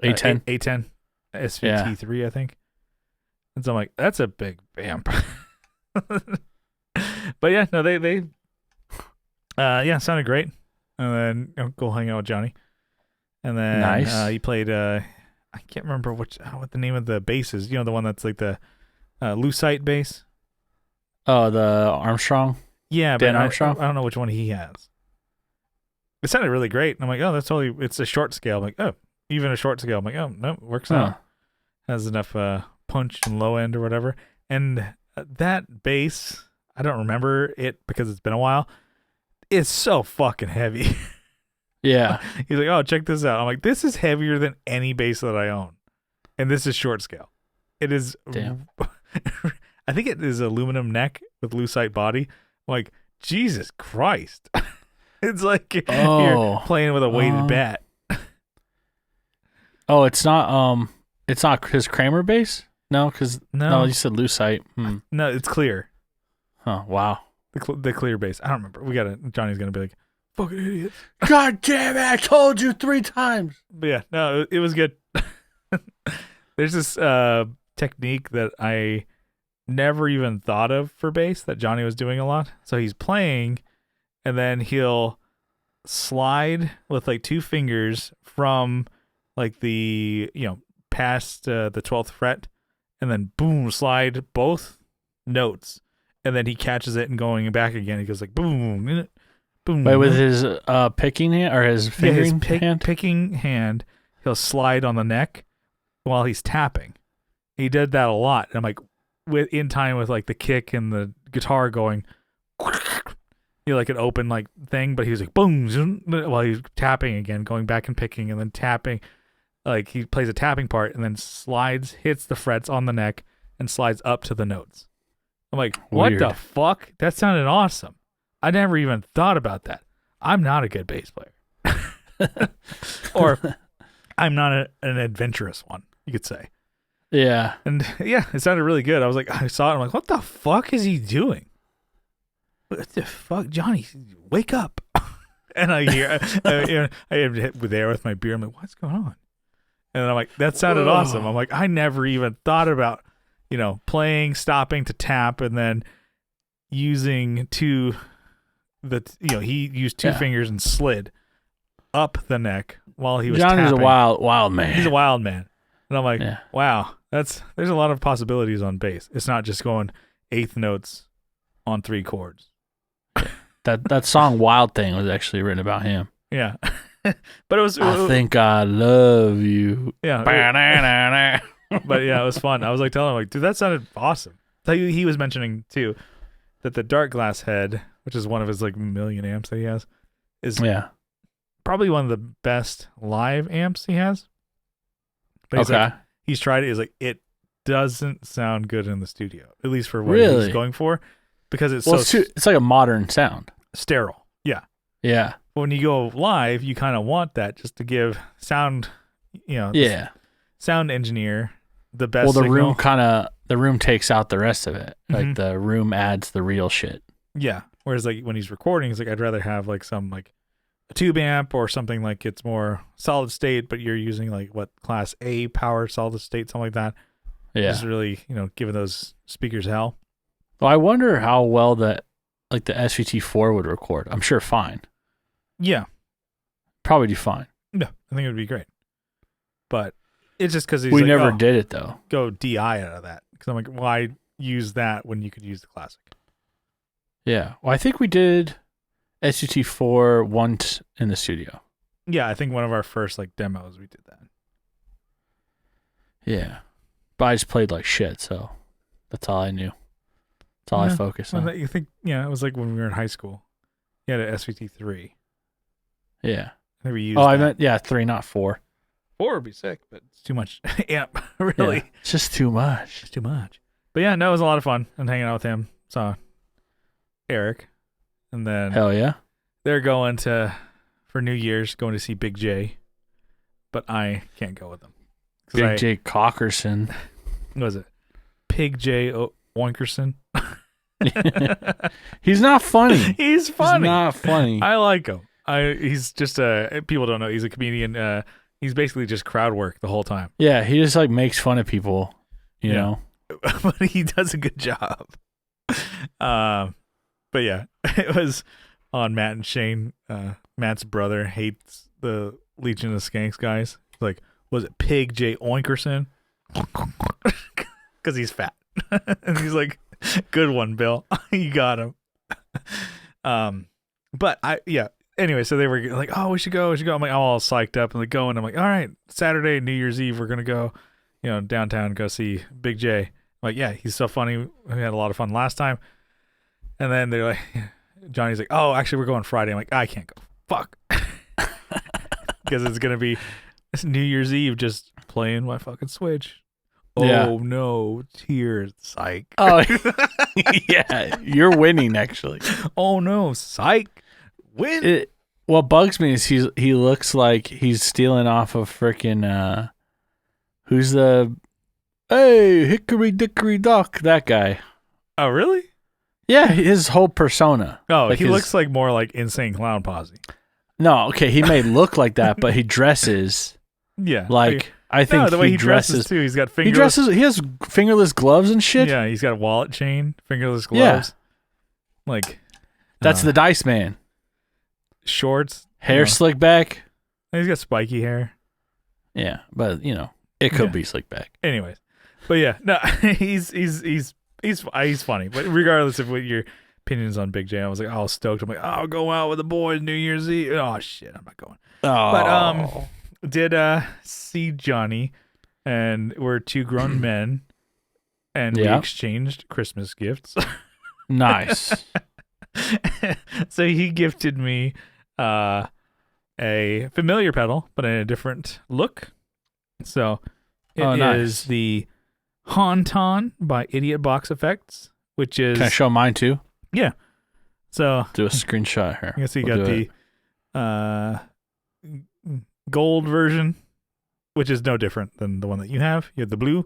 [SPEAKER 1] A10 SVT3, I think. And so I'm like, that's a big amp. But yeah, no, they sounded great. And then go hang out with Johnny. And then
[SPEAKER 2] nice.
[SPEAKER 1] He played I can't remember what the name of the bass is. The one that's like the Lucite bass.
[SPEAKER 2] Oh, the Armstrong?
[SPEAKER 1] Yeah,
[SPEAKER 2] Dan
[SPEAKER 1] but
[SPEAKER 2] Armstrong?
[SPEAKER 1] I don't know which one he has. It sounded really great. And I'm like, oh, it's a short scale. I'm like, oh, even a short scale. I'm like, oh, no, works out. Has enough punch and low end or whatever. And that bass, I don't remember it because it's been a while. It's so fucking heavy.
[SPEAKER 2] Yeah.
[SPEAKER 1] He's like, oh, check this out. I'm like, this is heavier than any bass that I own. And this is short scale. It is.
[SPEAKER 2] Damn.
[SPEAKER 1] I think it is aluminum neck with lucite body. I'm like, Jesus Christ. It's like you're playing with a weighted bat.
[SPEAKER 2] Oh, it's not his Kramer bass? No, because no, you said lucite.
[SPEAKER 1] No, it's clear.
[SPEAKER 2] Oh, wow.
[SPEAKER 1] The clear bass. I don't remember. Johnny's gonna be like, fucking idiot.
[SPEAKER 2] God damn it, I told you 3 times.
[SPEAKER 1] But yeah, no, it was good. There's this technique that I never even thought of for bass that Johnny was doing a lot. So he's playing, and then he'll slide with like 2 fingers from like the past the 12th fret, and then boom, slide both notes, and then he catches it and going back again. He goes like boom, boom.
[SPEAKER 2] Wait, with his picking hand or his fingering hand?
[SPEAKER 1] Picking hand, he'll slide on the neck while he's tapping. He did that a lot. And I'm like, in time with like the kick and the guitar going, like an open like thing, but he was like boom while he's tapping again, going back and picking and then tapping. Like he plays a tapping part and then slides, hits the frets on the neck and slides up to the notes. I'm like, what the fuck? That sounded awesome. I never even thought about that. I'm not a good bass player. Or I'm not an adventurous one, you could say.
[SPEAKER 2] Yeah.
[SPEAKER 1] And yeah, it sounded really good. I saw it. I'm like, what the fuck is he doing? What the fuck? Johnny, wake up. And I hear, I am there with my beer. I'm like, what's going on? And I'm like, that sounded awesome. I'm like, I never even thought about, playing, stopping to tap, and then using he used 2 fingers and slid up the neck while he was
[SPEAKER 2] Johnny's
[SPEAKER 1] tapping.
[SPEAKER 2] a wild man.
[SPEAKER 1] He's a wild man. And I'm like, wow, there's a lot of possibilities on bass. It's not just going 8th notes on 3 chords.
[SPEAKER 2] That song Wild Thing was actually written about him.
[SPEAKER 1] Yeah. But
[SPEAKER 2] I think I love you.
[SPEAKER 1] Yeah. But yeah, it was fun. I was like telling him, like, dude, that sounded awesome. He was mentioning too that the dark glass head, which is one of his like million amps that he has, is probably one of the best live amps he has. But he's like, he's tried it. He's like, it doesn't sound good in the studio, at least for what he's going for, because it's
[SPEAKER 2] it's like a modern sound,
[SPEAKER 1] sterile. Yeah.
[SPEAKER 2] Yeah.
[SPEAKER 1] But when you go live, you kind of want that just to give sound, sound engineer the best.
[SPEAKER 2] Well,
[SPEAKER 1] signal.
[SPEAKER 2] the room takes out the rest of it.
[SPEAKER 1] Mm-hmm.
[SPEAKER 2] Like the room adds the real shit.
[SPEAKER 1] Yeah. Whereas like when he's recording, he's like, I'd rather have like some like a tube amp or something like it's more solid state, but you're using like what class A power solid state, something like that.
[SPEAKER 2] Yeah.
[SPEAKER 1] Just really, giving those speakers hell.
[SPEAKER 2] Well, I wonder how well that like the SVT4 would record. I'm sure fine.
[SPEAKER 1] Yeah.
[SPEAKER 2] Probably do fine.
[SPEAKER 1] No, I think it would be great. But it's just because
[SPEAKER 2] we never did it though.
[SPEAKER 1] Go DI out of that. Because I'm like, why use that when you could use the classic?
[SPEAKER 2] Yeah. Well, I think we did SVT4 once in the studio.
[SPEAKER 1] Yeah, I think one of our first like demos we did that.
[SPEAKER 2] Yeah. But I just played like shit, so that's all I knew. That's all I focused on.
[SPEAKER 1] You think, it was like when we were in high school. You had an SVT3.
[SPEAKER 2] Yeah.
[SPEAKER 1] I think we used
[SPEAKER 2] I meant 3, not 4.
[SPEAKER 1] 4 would be sick, but it's too much amp, really.
[SPEAKER 2] Yeah, it's just too much.
[SPEAKER 1] It's too much. But yeah, no, it was a lot of fun and hanging out with him. Saw Eric. And then
[SPEAKER 2] hell yeah.
[SPEAKER 1] They're going for New Year's, going to see Big J. But I can't go with them.
[SPEAKER 2] Big J Cockerson.
[SPEAKER 1] What was it? Pig J Oinkerson?
[SPEAKER 2] He's not funny.
[SPEAKER 1] He's funny.
[SPEAKER 2] He's not funny.
[SPEAKER 1] I like him. He's just people don't know, he's a comedian. He's basically just crowd work the whole time.
[SPEAKER 2] Yeah, he just like makes fun of people, you know.
[SPEAKER 1] But he does a good job. But yeah, it was on Matt and Shane. Matt's brother hates the Legion of Skanks guys. Like, was it Pig J Oinkerson? Because he's fat. And he's like, good one, Bill. You got him. But anyway, so they were like, oh, we should go. I'm like, I'm all psyched up and like going. I'm like, all right, Saturday, New Year's Eve, we're gonna go, downtown, go see Big J. I'm like, yeah, he's so funny. We had a lot of fun last time. And then they're like, Johnny's like, oh, actually, we're going Friday. I'm like, I can't go. Fuck. Because it's gonna be New Year's Eve, just playing my fucking Switch. Oh no, tears, psych.
[SPEAKER 2] Oh yeah, you're winning actually.
[SPEAKER 1] Oh no, psych. Win.
[SPEAKER 2] What bugs me is he looks like he's stealing off of freaking who's the Hickory Dickory Dock, that guy.
[SPEAKER 1] Oh really?
[SPEAKER 2] Yeah, his whole persona.
[SPEAKER 1] Oh, like he looks like more like Insane Clown Posse.
[SPEAKER 2] No, okay, he may look like that, but he dresses.
[SPEAKER 1] Yeah,
[SPEAKER 2] like I think
[SPEAKER 1] the way he dresses too. He's got fingerless.
[SPEAKER 2] He has fingerless gloves and shit.
[SPEAKER 1] Yeah, he's got a wallet chain, fingerless gloves. Yeah. Like
[SPEAKER 2] that's the Dice Man.
[SPEAKER 1] Shorts,
[SPEAKER 2] hair slick back.
[SPEAKER 1] He's got spiky hair.
[SPEAKER 2] Yeah, but it could be slick back.
[SPEAKER 1] Anyways, but yeah, no, he's funny. But regardless of what your opinions on Big J, I was like, oh, stoked. I'm like, oh, I'll go out with the boys New Year's Eve. Oh shit, I'm not going.
[SPEAKER 2] Oh,
[SPEAKER 1] but did see Johnny, and we're two grown men, and we exchanged Christmas gifts.
[SPEAKER 2] Nice.
[SPEAKER 1] So he gifted me a familiar pedal, but in a different look. So it is the Haunton by Idiot Box Effects, which is...
[SPEAKER 2] Can I show mine too?
[SPEAKER 1] Yeah. So
[SPEAKER 2] do a screenshot here.
[SPEAKER 1] I guess you got the gold version, which is no different than the one that you have. You have the blue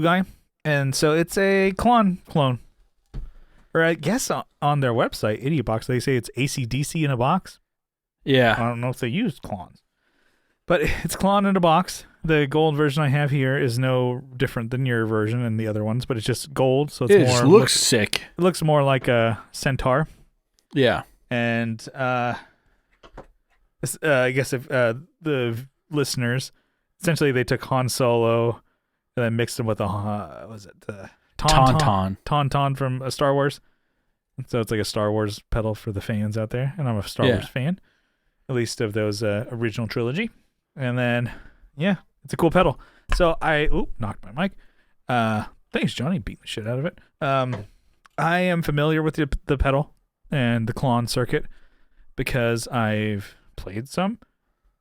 [SPEAKER 1] guy. And so it's a clone. Or I guess on their website, Idiot Box, they say it's AC/DC in a box.
[SPEAKER 2] Yeah.
[SPEAKER 1] I don't know if they used clones. But it's clone in a box. The gold version I have here is no different than your version and the other ones, but it's just gold, so it's more...
[SPEAKER 2] It looks sick.
[SPEAKER 1] It looks more like a Centaur.
[SPEAKER 2] Yeah.
[SPEAKER 1] And I guess if the listeners, essentially they took Han Solo and then mixed him with Tauntaun from Star Wars. And so it's like a Star Wars pedal for the fans out there, and I'm a Star Wars fan, at least of those original trilogy. And then, it's a cool pedal. So I knocked my mic. Thanks, Johnny. Beat the shit out of it. I am familiar with the pedal and the Klon circuit because I've played some,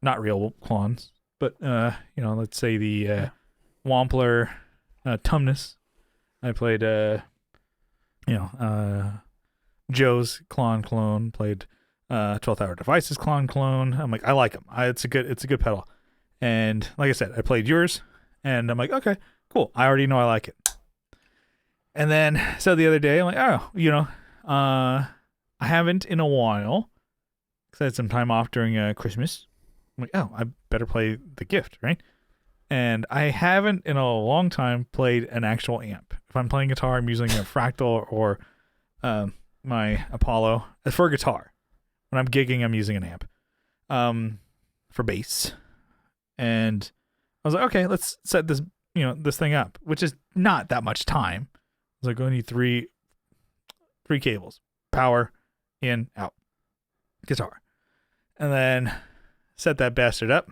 [SPEAKER 1] not real Klons, but let's say the Wampler Tumnus. I played Joe's clone, played 12th Hour Devices clone. I'm like, I like them. It's a good pedal. And like I said, I played yours, and I'm like, okay, cool. I already know I like it. And then so the other day, I'm like, I haven't in a while because I had some time off during Christmas. I'm like, I better play The Gift, right? And I haven't in a long time played an actual amp. If I'm playing guitar, I'm using a Fractal or my Apollo. For guitar, when I'm gigging, I'm using an amp. For bass, and I was like, okay, let's set this thing up, which is not that much time. I was like, I need three cables, power, in, out, guitar, and then set that bastard up.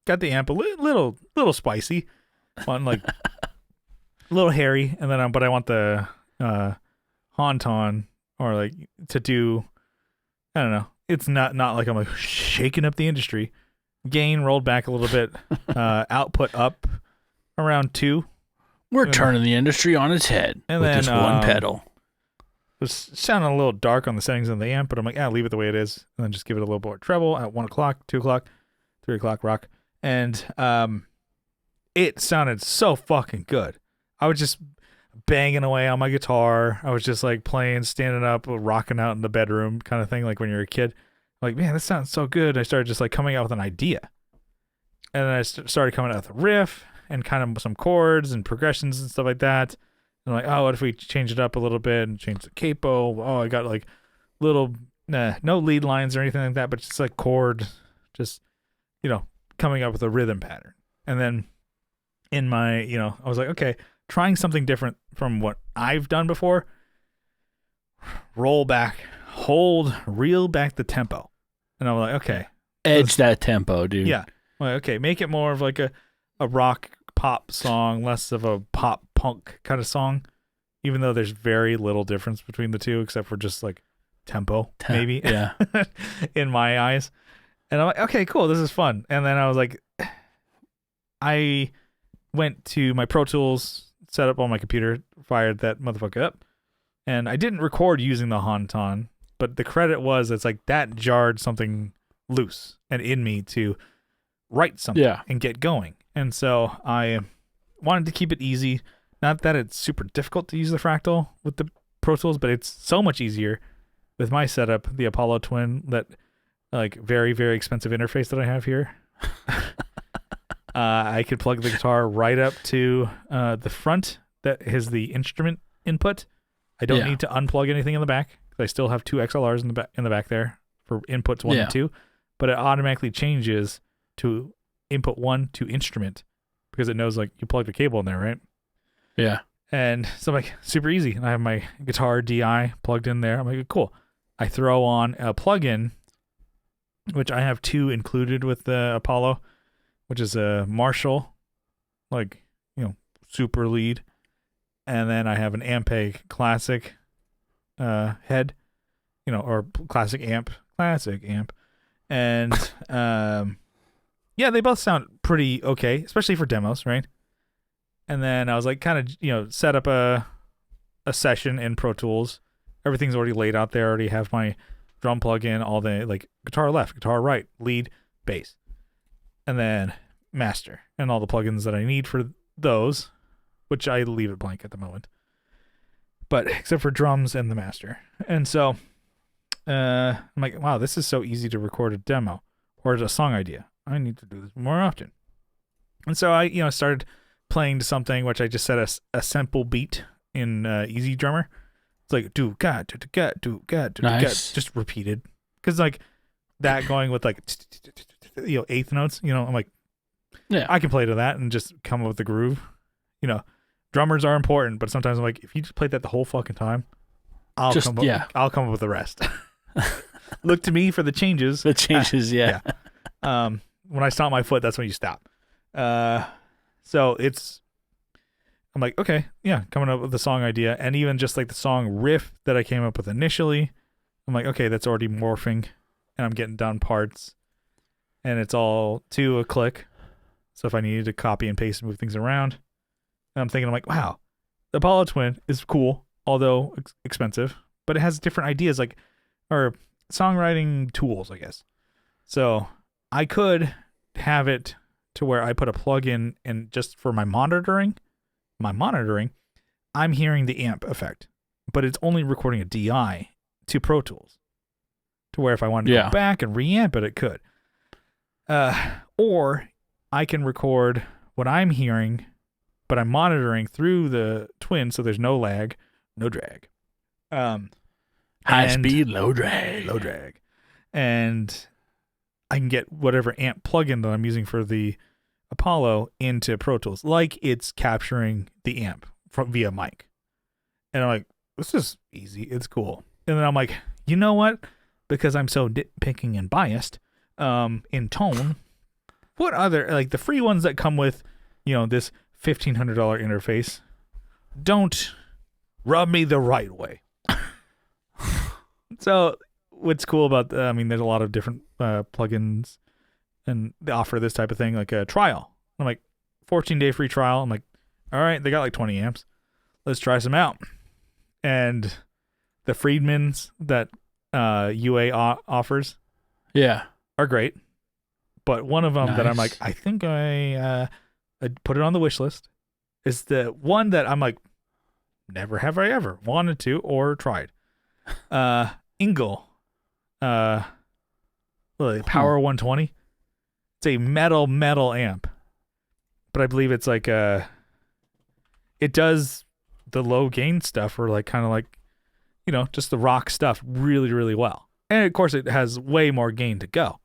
[SPEAKER 1] Got the amp a little spicy, one like a little hairy, and then but I want the Honton or like to do, I don't know. It's not like I'm like shaking up the industry. Gain rolled back a little bit, output up around 2.
[SPEAKER 2] We're turning the industry on its head with this one pedal.
[SPEAKER 1] It was sounding a little dark on the settings of the amp, but I'm like, leave it the way it is, and then just give it a little more treble at 1 o'clock, 2 o'clock, 3 o'clock, rock. And it sounded so fucking good. I was just banging away on my guitar. I was just like playing, standing up, rocking out in the bedroom kind of thing, like when you're a kid. Like, man, this sounds so good. I started just like coming out with an idea. And then I started coming out with a riff and kind of some chords and progressions and stuff like that. And I'm like, what if we change it up a little bit and change the capo? I got like little, no lead lines or anything like that, but just like chord, just, coming up with a rhythm pattern. And then in my, I was like, okay, trying something different from what I've done before. Roll back, reel back the tempo. And I'm like, okay.
[SPEAKER 2] Edge that tempo, dude.
[SPEAKER 1] Yeah. Like, okay, make it more of like a rock pop song, less of a pop punk kind of song, even though there's very little difference between the two except for just like tempo, maybe.
[SPEAKER 2] Yeah.
[SPEAKER 1] In my eyes. And I'm like, okay, cool, this is fun. And then I was like, I went to my Pro Tools, set up on my computer, fired that motherfucker up, and I didn't record using the Honton, but the credit was it's like that jarred something loose and in me to write something and get going. And so I wanted to keep it easy. Not that it's super difficult to use the Fractal with the Pro Tools, but it's so much easier with my setup, the Apollo Twin, that like very, very expensive interface that I have here. I could plug the guitar right up to the front that has the instrument input. I don't need to unplug anything in the back. I still have 2 XLRs in the back there for inputs 1 and 2, but it automatically changes to input 1 to instrument because it knows like you plugged a cable in there, right?
[SPEAKER 2] Yeah.
[SPEAKER 1] And so I'm like, super easy. And I have my guitar DI plugged in there. I'm like, cool. I throw on a plugin, which I have 2 included with the Apollo, which is a Marshall, like, super lead. And then I have an Ampeg classic head, or classic amp. And they both sound pretty okay, especially for demos, right? And then I was like, kind of, set up a session in Pro Tools. Everything's already laid out there. I already have my drum plug-in, all the like guitar left, guitar right, lead, bass, and then master, and all the plugins that I need for those, which I leave it blank at the moment, but except for drums and the master. And so I'm like, wow, this is so easy to record a demo or a song idea. I need to do this more often. And so I, started playing to something which I just set a simple beat in Easy Drummer. It's like do ga do ga do ga do ga, just repeated, because like that going with like eighth notes. I'm like, I can play to that and just come up with the groove. Drummers are important, but sometimes I'm like, if you just play that the whole fucking time, I'll come up with the rest. Look to me for the changes.
[SPEAKER 2] The changes, yeah.
[SPEAKER 1] When I stomp my foot, that's when you stop. So it's I'm like, okay, yeah, coming up with the song idea, and even just like the song riff that I came up with initially, I'm like, okay, that's already morphing, and I'm getting down parts, and it's all to a click. So if I needed to copy and paste and move things around, and I'm thinking, I'm like, wow, the Apollo Twin is cool, although expensive, but it has different ideas, like, or songwriting tools, I guess. So I could have it to where I put a plug in, and just for my monitoring, I'm hearing the amp effect, but it's only recording a DI to Pro Tools, to where if I wanted to go back and reamp it, it could. Or I can record what I'm hearing, but I'm monitoring through the Twin, so there's no lag, no drag.
[SPEAKER 2] High speed, low drag.
[SPEAKER 1] Low drag. And I can get whatever amp plugin that I'm using for the Apollo into Pro Tools, like it's capturing the amp via mic. And I'm like, this is easy. It's cool. And then I'm like, you know what? Because I'm so nitpicking and biased in tone, what other, like the free ones that come with, this $1,500 interface, don't rub me the right way. So what's cool about, there's a lot of different plugins, and they offer this type of thing, like a trial. I'm like, 14-day free trial. I'm like, all right, they got like 20 amps. Let's try some out. And the Friedmans that UA offers are great. But one of them that I'm like, I think I put it on the wish list, is the one that I'm like, never have I ever wanted to or tried. Ingle. Power 120. It's a metal amp. But I believe it's like it does the low gain stuff, or like kind of like, just the rock stuff really, really well. And of course it has way more gain to go.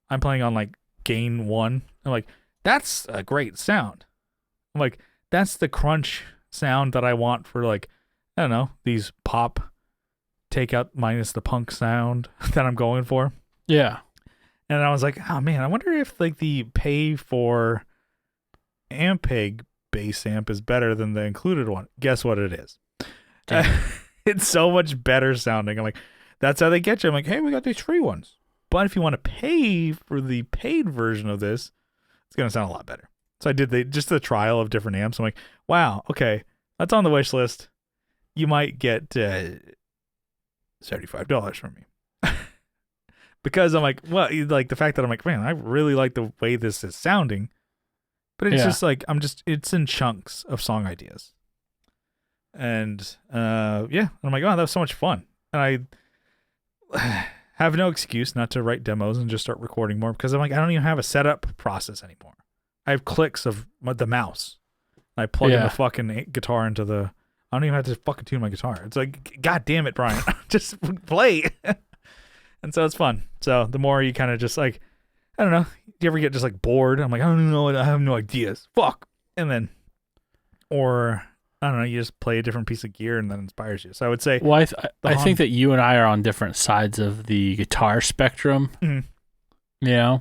[SPEAKER 1] I'm playing on like gain 1. I'm like, that's a great sound. I'm like, that's the crunch sound that I want for, like, I don't know, these pop take out minus the punk sound that I'm going for.
[SPEAKER 2] Yeah.
[SPEAKER 1] And I was like, oh man, I wonder if like the pay for Ampeg bass amp is better than the included one. Guess what it is? It's so much better sounding. I'm like, that's how they get you. I'm like, hey, we got these free ones. But if you want to pay for the paid version of this, it's going to sound a lot better. So I did just the trial of different amps. I'm like, wow, okay, that's on the wish list. You might get $75 from me. Because I'm like, well, like the fact that I'm like, man, I really like the way this is sounding. But it's just like, it's in chunks of song ideas. And I'm like, oh, that was so much fun. And I have no excuse not to write demos and just start recording more, because I'm like, I don't even have a setup process anymore. I have clicks of the mouse. I plug in the fucking guitar into the, I don't even have to fucking tune my guitar. It's like, God damn it, Brian, just play. And so it's fun. So the more you kind of just like, I don't know, do you ever get just like bored? I'm like, I don't know, I have no ideas. Fuck. And then, or I don't know, you just play a different piece of gear and that inspires you. So I would say,
[SPEAKER 2] well, I think that you and I are on different sides of the guitar spectrum. Mm-hmm.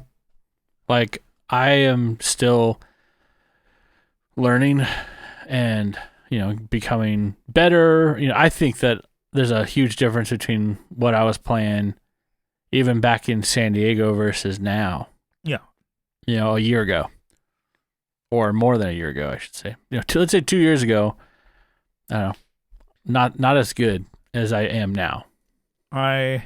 [SPEAKER 2] Like I am still learning and, becoming better. I think that there's a huge difference between what I was playing even back in San Diego versus now. Yeah. A year ago. Or more than a year ago, I should say. Let's say 2 years ago, I don't know, not as good as I am now.
[SPEAKER 1] I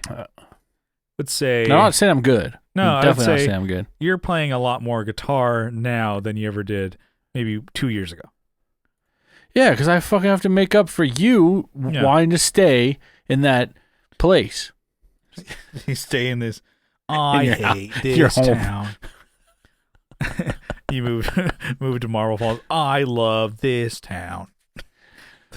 [SPEAKER 1] would say...
[SPEAKER 2] No, I'm not saying I'm good.
[SPEAKER 1] No,
[SPEAKER 2] I'm definitely not saying I'm good.
[SPEAKER 1] You're playing a lot more guitar now than you ever did maybe 2 years ago.
[SPEAKER 2] Yeah, because I fucking have to make up for you wanting to stay in that place.
[SPEAKER 1] You stay in this, I hate this town. You move to Marble Falls. I love this town.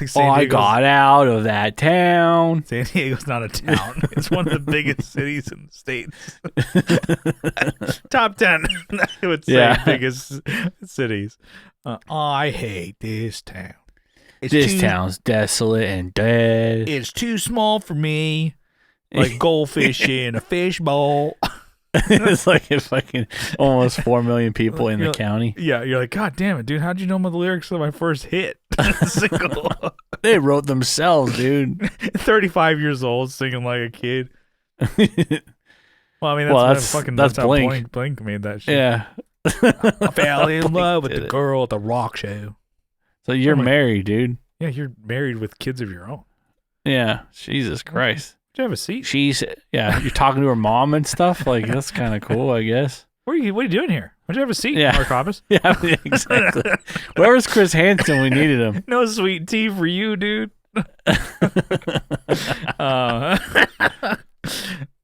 [SPEAKER 1] Like
[SPEAKER 2] I got out of that town.
[SPEAKER 1] San Diego's not a town. It's one of the biggest cities in the States. Top 10, I would say, biggest cities. I hate this town.
[SPEAKER 2] This town's desolate and dead.
[SPEAKER 1] It's too small for me. Like goldfish in a fishbowl.
[SPEAKER 2] It's like if fucking almost 4 million people in the county.
[SPEAKER 1] Yeah, you're like, God damn it, dude. How'd you know the lyrics of my first hit? Single.
[SPEAKER 2] They wrote themselves, dude.
[SPEAKER 1] 35 years old, singing like a kid. Well, I mean, that's how
[SPEAKER 2] Blink.
[SPEAKER 1] Blink made that shit.
[SPEAKER 2] Yeah.
[SPEAKER 1] I fell in
[SPEAKER 2] Blink
[SPEAKER 1] love with
[SPEAKER 2] did
[SPEAKER 1] the
[SPEAKER 2] it.
[SPEAKER 1] girl at the rock show.
[SPEAKER 2] So you're
[SPEAKER 1] Oh my-
[SPEAKER 2] married, dude.
[SPEAKER 1] Yeah, you're married with kids of your own.
[SPEAKER 2] Yeah. Jesus Christ.
[SPEAKER 1] Do you have a seat?
[SPEAKER 2] You're talking to her mom and stuff. Like, that's kind of cool, I guess.
[SPEAKER 1] What are you doing here? Why'd you have a seat,
[SPEAKER 2] Yeah.
[SPEAKER 1] Mark Hoppus?
[SPEAKER 2] Yeah, exactly. Where was Chris Hansen when we needed him?
[SPEAKER 1] No sweet tea for you, dude.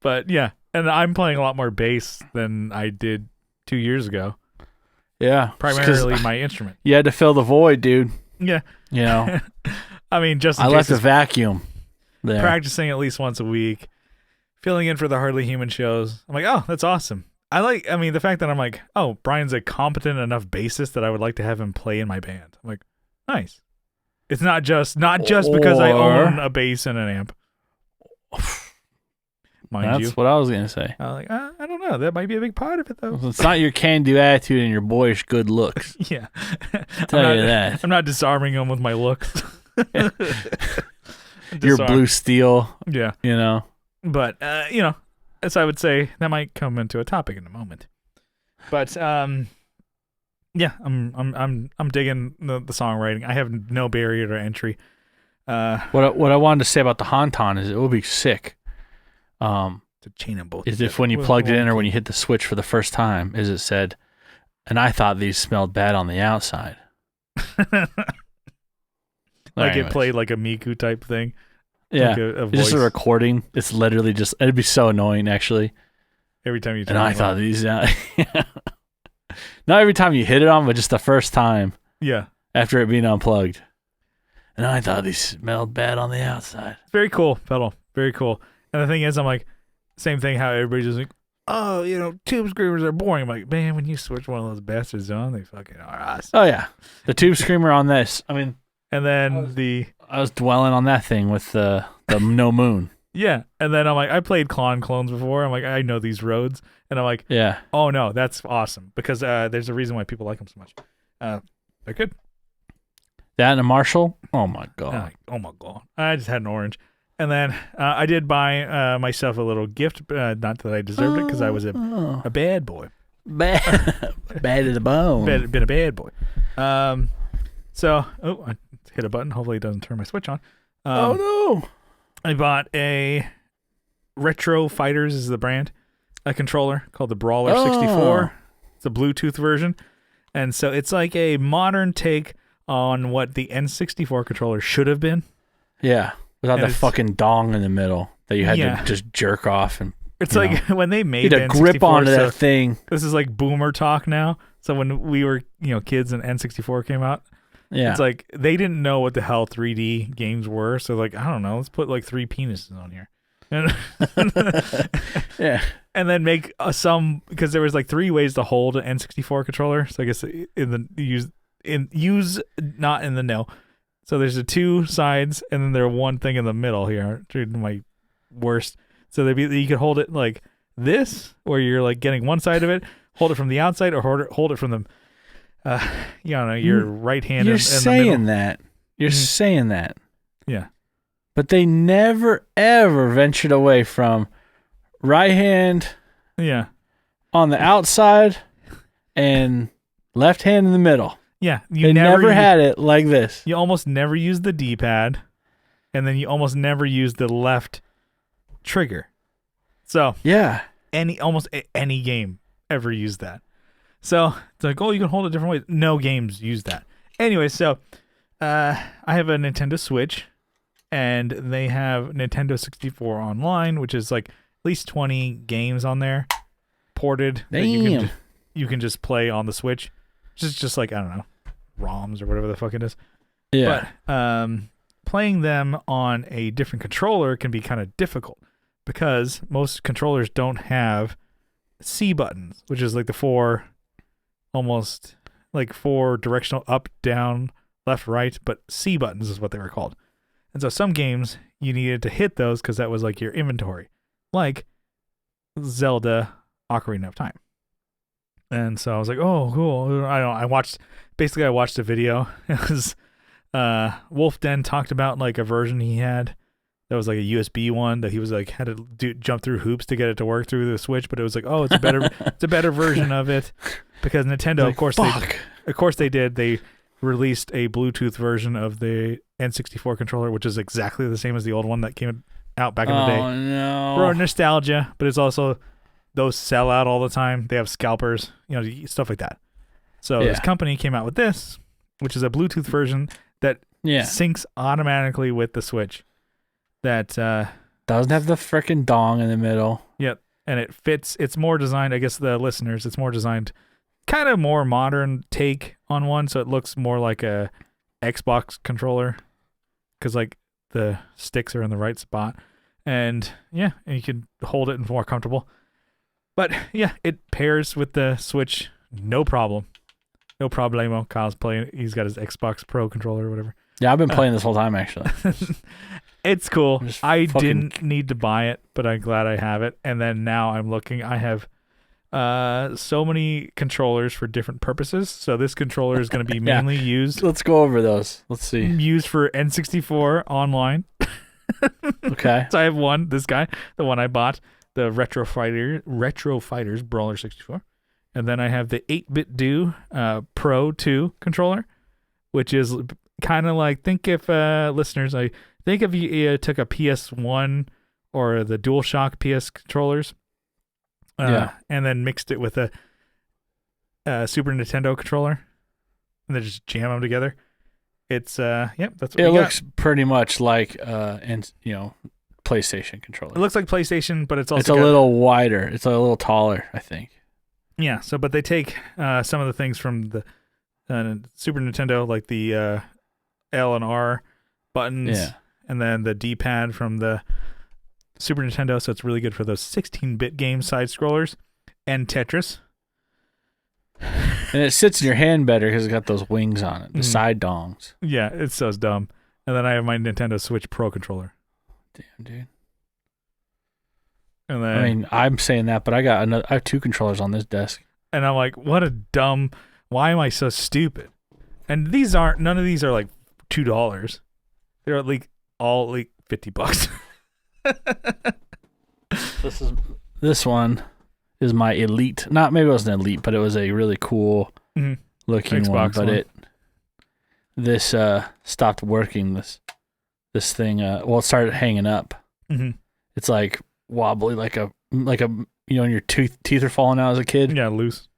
[SPEAKER 1] But yeah, and I'm playing a lot more bass than I did 2 years ago.
[SPEAKER 2] Yeah.
[SPEAKER 1] Primarily my instrument.
[SPEAKER 2] You had to fill the void, dude.
[SPEAKER 1] Yeah.
[SPEAKER 2] You know,
[SPEAKER 1] I mean, just in
[SPEAKER 2] I
[SPEAKER 1] case
[SPEAKER 2] left a
[SPEAKER 1] it's
[SPEAKER 2] vacuum there.
[SPEAKER 1] practicing at least once a week, filling in for the Hardly Human shows. I'm like, oh, that's awesome. The fact that I'm like, oh, Brian's a competent enough bassist that I would like to have him play in my band. I'm like, nice. It's not just because I own a bass and an amp. Mind you.
[SPEAKER 2] That's what I was going to say.
[SPEAKER 1] I'm like, I don't know. That might be a big part of it, though.
[SPEAKER 2] It's not your can-do attitude and your boyish good looks.
[SPEAKER 1] Yeah.
[SPEAKER 2] Tell you that.
[SPEAKER 1] I'm not disarming him with my looks.
[SPEAKER 2] Your blue steel,
[SPEAKER 1] Yeah.
[SPEAKER 2] you know.
[SPEAKER 1] But, as I would say, that might come into a topic in a moment. But, yeah, I'm digging the songwriting. I have no barrier to entry.
[SPEAKER 2] What I wanted to say about the Honton is it would be sick.
[SPEAKER 1] To chain them both.
[SPEAKER 2] Is if when you plugged it in or when you hit the switch for the first time, is it said, and I thought these smelled bad on the outside.
[SPEAKER 1] Like it played like a Miku type thing.
[SPEAKER 2] Yeah.
[SPEAKER 1] Like a
[SPEAKER 2] It's just a
[SPEAKER 1] voice.
[SPEAKER 2] recording. It's literally just, it'd be so annoying, actually.
[SPEAKER 1] Every time you turn
[SPEAKER 2] And I
[SPEAKER 1] it
[SPEAKER 2] thought
[SPEAKER 1] on.
[SPEAKER 2] these, not every time you hit it on, but just the first time
[SPEAKER 1] Yeah.
[SPEAKER 2] after it being unplugged. And I thought these smelled bad on the outside.
[SPEAKER 1] Very cool pedal. Very cool. And the thing is, I'm like, same thing how everybody's just like, oh, tube screamers are boring. I'm like, man, when you switch one of those bastards on, they fucking are awesome.
[SPEAKER 2] Oh, yeah. The tube screamer on this. I mean,
[SPEAKER 1] And then
[SPEAKER 2] I was dwelling on that thing with the no moon.
[SPEAKER 1] yeah. And then I'm like, I played clones before. I'm like, I know these roads. And I'm like,
[SPEAKER 2] Yeah.
[SPEAKER 1] oh no, that's awesome. Because there's a reason why people like them so much. They're good.
[SPEAKER 2] That and a Marshall. Oh, my God.
[SPEAKER 1] I'm like, oh my God. I just had an orange. And then I did buy myself a little gift. Not that I deserved it because I was a bad boy.
[SPEAKER 2] Bad to the bone.
[SPEAKER 1] Been a bad boy. So, I hit a button. Hopefully it doesn't turn my switch on.
[SPEAKER 2] Oh, no.
[SPEAKER 1] I bought a Retro Fighters is the brand, a controller called the Brawler 64. It's a Bluetooth version. And so it's like a modern take on what the N64 controller should have been.
[SPEAKER 2] Yeah. Without
[SPEAKER 1] And
[SPEAKER 2] the fucking dong in the middle that you had
[SPEAKER 1] Yeah.
[SPEAKER 2] to just jerk off. And
[SPEAKER 1] It's
[SPEAKER 2] you
[SPEAKER 1] like when they
[SPEAKER 2] you
[SPEAKER 1] made
[SPEAKER 2] had
[SPEAKER 1] the
[SPEAKER 2] to grip
[SPEAKER 1] N64,
[SPEAKER 2] onto
[SPEAKER 1] so
[SPEAKER 2] that thing.
[SPEAKER 1] this is like boomer talk now. So when we were, kids and N64 came out,
[SPEAKER 2] Yeah.
[SPEAKER 1] it's like they didn't know what the hell 3D games were. So like, I don't know, let's put like 3 penises on here. And
[SPEAKER 2] yeah.
[SPEAKER 1] and then make some, because there was like 3 ways to hold an N64 controller. So I guess not in the no. So there's the 2 sides and then there's one thing in the middle here. My worst. So you could hold it like this, where you're like getting one side of it, hold it from the outside, or hold it from the your right hand.
[SPEAKER 2] You're
[SPEAKER 1] in the
[SPEAKER 2] saying
[SPEAKER 1] middle.
[SPEAKER 2] that. You're
[SPEAKER 1] Mhm.
[SPEAKER 2] saying that.
[SPEAKER 1] Yeah.
[SPEAKER 2] But they never, ever ventured away from right hand
[SPEAKER 1] Yeah.
[SPEAKER 2] on the outside and left hand in the middle.
[SPEAKER 1] Yeah.
[SPEAKER 2] They never had it like this.
[SPEAKER 1] You almost never use the D-pad, and then you almost never use the left trigger. So
[SPEAKER 2] Yeah.
[SPEAKER 1] almost any game ever used that. So it's like, oh, you can hold it different ways. No games use that. Anyway, so I have a Nintendo Switch, and they have Nintendo 64 Online, which is like at least 20 games on there ported that
[SPEAKER 2] Damn.
[SPEAKER 1] you can just play on the Switch. Just like, I don't know, ROMs or whatever the fuck it is.
[SPEAKER 2] Yeah.
[SPEAKER 1] But playing them on a different controller can be kind of difficult because most controllers don't have C buttons, which is like the 4 directional up, down, left, right, but C buttons is what they were called. And so some games you needed to hit those because that was like your inventory, like Zelda Ocarina of Time. And so I was like, oh, cool. I watched a video. It was Wolf Den talked about like a version he had that was like a USB one that he was like had to jump through hoops to get it to work through the Switch, but it was like, oh, it's a better version of it because Nintendo,
[SPEAKER 2] Like,
[SPEAKER 1] of course they did. They released a Bluetooth version of the N64 controller, which is exactly the same as the old one that came out back in the day.
[SPEAKER 2] Oh no!
[SPEAKER 1] For nostalgia, but it's also those sell out all the time. They have scalpers, stuff like that. So this company came out with this, which is a Bluetooth version that syncs automatically with the Switch. That
[SPEAKER 2] doesn't have the freaking dong in the middle.
[SPEAKER 1] Yep, and it fits. It's more designed, I guess the listeners, it's more designed, kind of more modern take on one, so it looks more like a Xbox controller, because like the sticks are in the right spot, and and you can hold it and more comfortable. But yeah, it pairs with the Switch, no problem. No problemo. Kyle's playing. He's got his Xbox Pro controller or whatever.
[SPEAKER 2] Yeah, I've been playing this whole time, actually.
[SPEAKER 1] It's cool. I didn't need to buy it, but I'm glad I have it. And then now I'm looking. I have so many controllers for different purposes. So this controller is going to be mainly used.
[SPEAKER 2] Let's go over those. Let's see.
[SPEAKER 1] Used for N64 online.
[SPEAKER 2] Okay.
[SPEAKER 1] So I have one, this guy, the one I bought, the Retro Fighters Brawler 64. And then I have the 8-Bit Do Pro 2 controller, which is kind of like, think if listeners, I think if you took a PS1 or the DualShock PS controllers, and then mixed it with a Super Nintendo controller, and then just jam them together. It's that's what
[SPEAKER 2] it looks pretty much like PlayStation controller.
[SPEAKER 1] It looks like PlayStation, but it's also
[SPEAKER 2] a little wider. It's a little taller, I think.
[SPEAKER 1] Yeah. So, but they take some of the things from the Super Nintendo, like the L and R buttons, and then the D-pad from the Super Nintendo. So it's really good for those 16-bit game side scrollers and Tetris.
[SPEAKER 2] And it sits in your hand better because it's got those wings on it, the side dongs.
[SPEAKER 1] Yeah, it's so dumb. And then I have my Nintendo Switch Pro controller.
[SPEAKER 2] Damn, dude.
[SPEAKER 1] And then,
[SPEAKER 2] I mean, I'm saying that, but I have 2 controllers on this desk.
[SPEAKER 1] And I'm like, what a dumb, why am I so stupid? And none of these are like $2. They're like all like $50.
[SPEAKER 2] This one is my Elite. Maybe it wasn't Elite, but it was a really cool looking
[SPEAKER 1] Xbox
[SPEAKER 2] one. But
[SPEAKER 1] one.
[SPEAKER 2] this stopped working. This thing, it started hanging up.
[SPEAKER 1] Mm-hmm.
[SPEAKER 2] It's like wobbly, like a and your teeth are falling out as a kid.
[SPEAKER 1] Yeah, loose.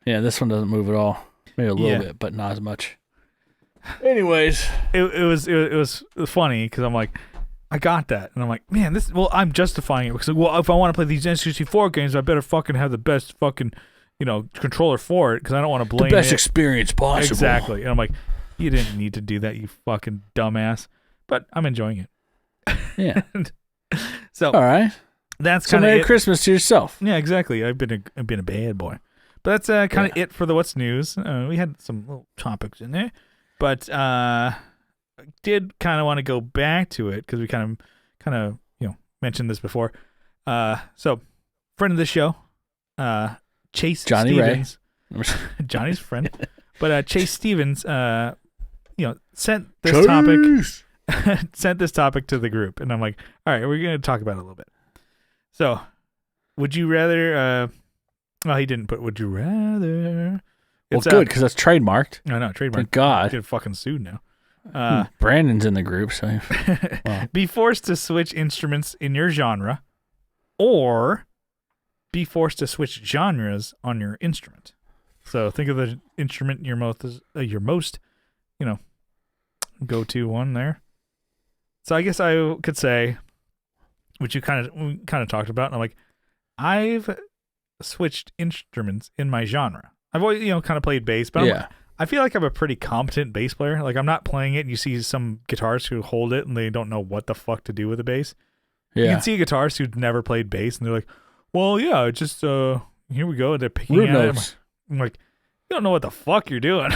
[SPEAKER 2] Yeah, this one doesn't move at all. Maybe a little bit, but not as much. Anyways,
[SPEAKER 1] it was funny because I'm like, I got that, and I'm like, man, I'm justifying it because if I want to play these N64 games, I better fucking have the best fucking controller for it because I don't want to blame
[SPEAKER 2] the best experience possible.
[SPEAKER 1] Exactly, and I'm like, you didn't need to do that, you fucking dumbass. But I'm enjoying it.
[SPEAKER 2] Yeah.
[SPEAKER 1] So
[SPEAKER 2] all right.
[SPEAKER 1] That's kind of
[SPEAKER 2] Merry Christmas to yourself.
[SPEAKER 1] Yeah, exactly. I've been a bad boy. But that's kind of it for the What's News. We had some little topics in there, but I did kind of want to go back to it because we kind of mentioned this before. So friend of the show, Chase
[SPEAKER 2] Johnny
[SPEAKER 1] Stevens, Johnny's friend, but Chase Stevens, sent this topic to the group, and I'm like, all right, we're gonna talk about it a little bit. So, would you rather? Well, he didn't put. Would you rather?
[SPEAKER 2] Well, good because that's trademarked.
[SPEAKER 1] I know, trademarked.
[SPEAKER 2] Thank God.
[SPEAKER 1] Get fucking sued now.
[SPEAKER 2] Brandon's in the group, so
[SPEAKER 1] be forced to switch instruments in your genre, or be forced to switch genres on your instrument. So think of the instrument your most, go-to one there. So I guess I could say, which we kind of talked about, and I'm like, I've switched instruments in my genre. I've always, kind of played bass, but I feel like I'm a pretty competent bass player. Like I'm not playing it, and you see some guitarists who hold it and they don't know what the fuck to do with the bass. Yeah. You can see guitarists who've never played bass, and they're like, well, yeah, it's just, here we go. They're picking
[SPEAKER 2] root
[SPEAKER 1] at
[SPEAKER 2] notes.
[SPEAKER 1] it. I'm like, you don't know what the fuck you're doing.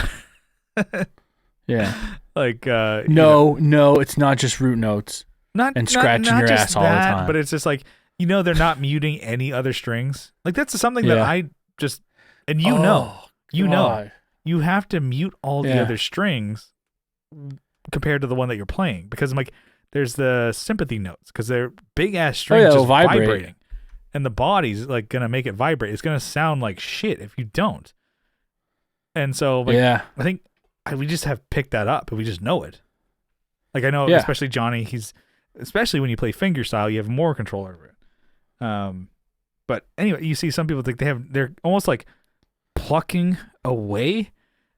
[SPEAKER 2] Yeah.
[SPEAKER 1] Like,
[SPEAKER 2] no, it's not just root notes.
[SPEAKER 1] Not
[SPEAKER 2] scratching
[SPEAKER 1] not
[SPEAKER 2] your
[SPEAKER 1] just
[SPEAKER 2] ass all the time.
[SPEAKER 1] But it's just like, they're not muting any other strings. Like that's something that I just, and you know, you have to mute all the other strings compared to the one that you're playing, because I'm like, there's the sympathy notes because they're big ass strings
[SPEAKER 2] it'll
[SPEAKER 1] just
[SPEAKER 2] vibrate.
[SPEAKER 1] vibrating, and the body's like gonna make it vibrate. It's gonna sound like shit if you don't. And so, like,
[SPEAKER 2] Yeah.
[SPEAKER 1] I think we just have picked that up, and we just know it. Like I know,
[SPEAKER 2] Yeah.
[SPEAKER 1] especially Johnny, especially when you play finger style, you have more control over it. But anyway, you see some people think they're almost like plucking away.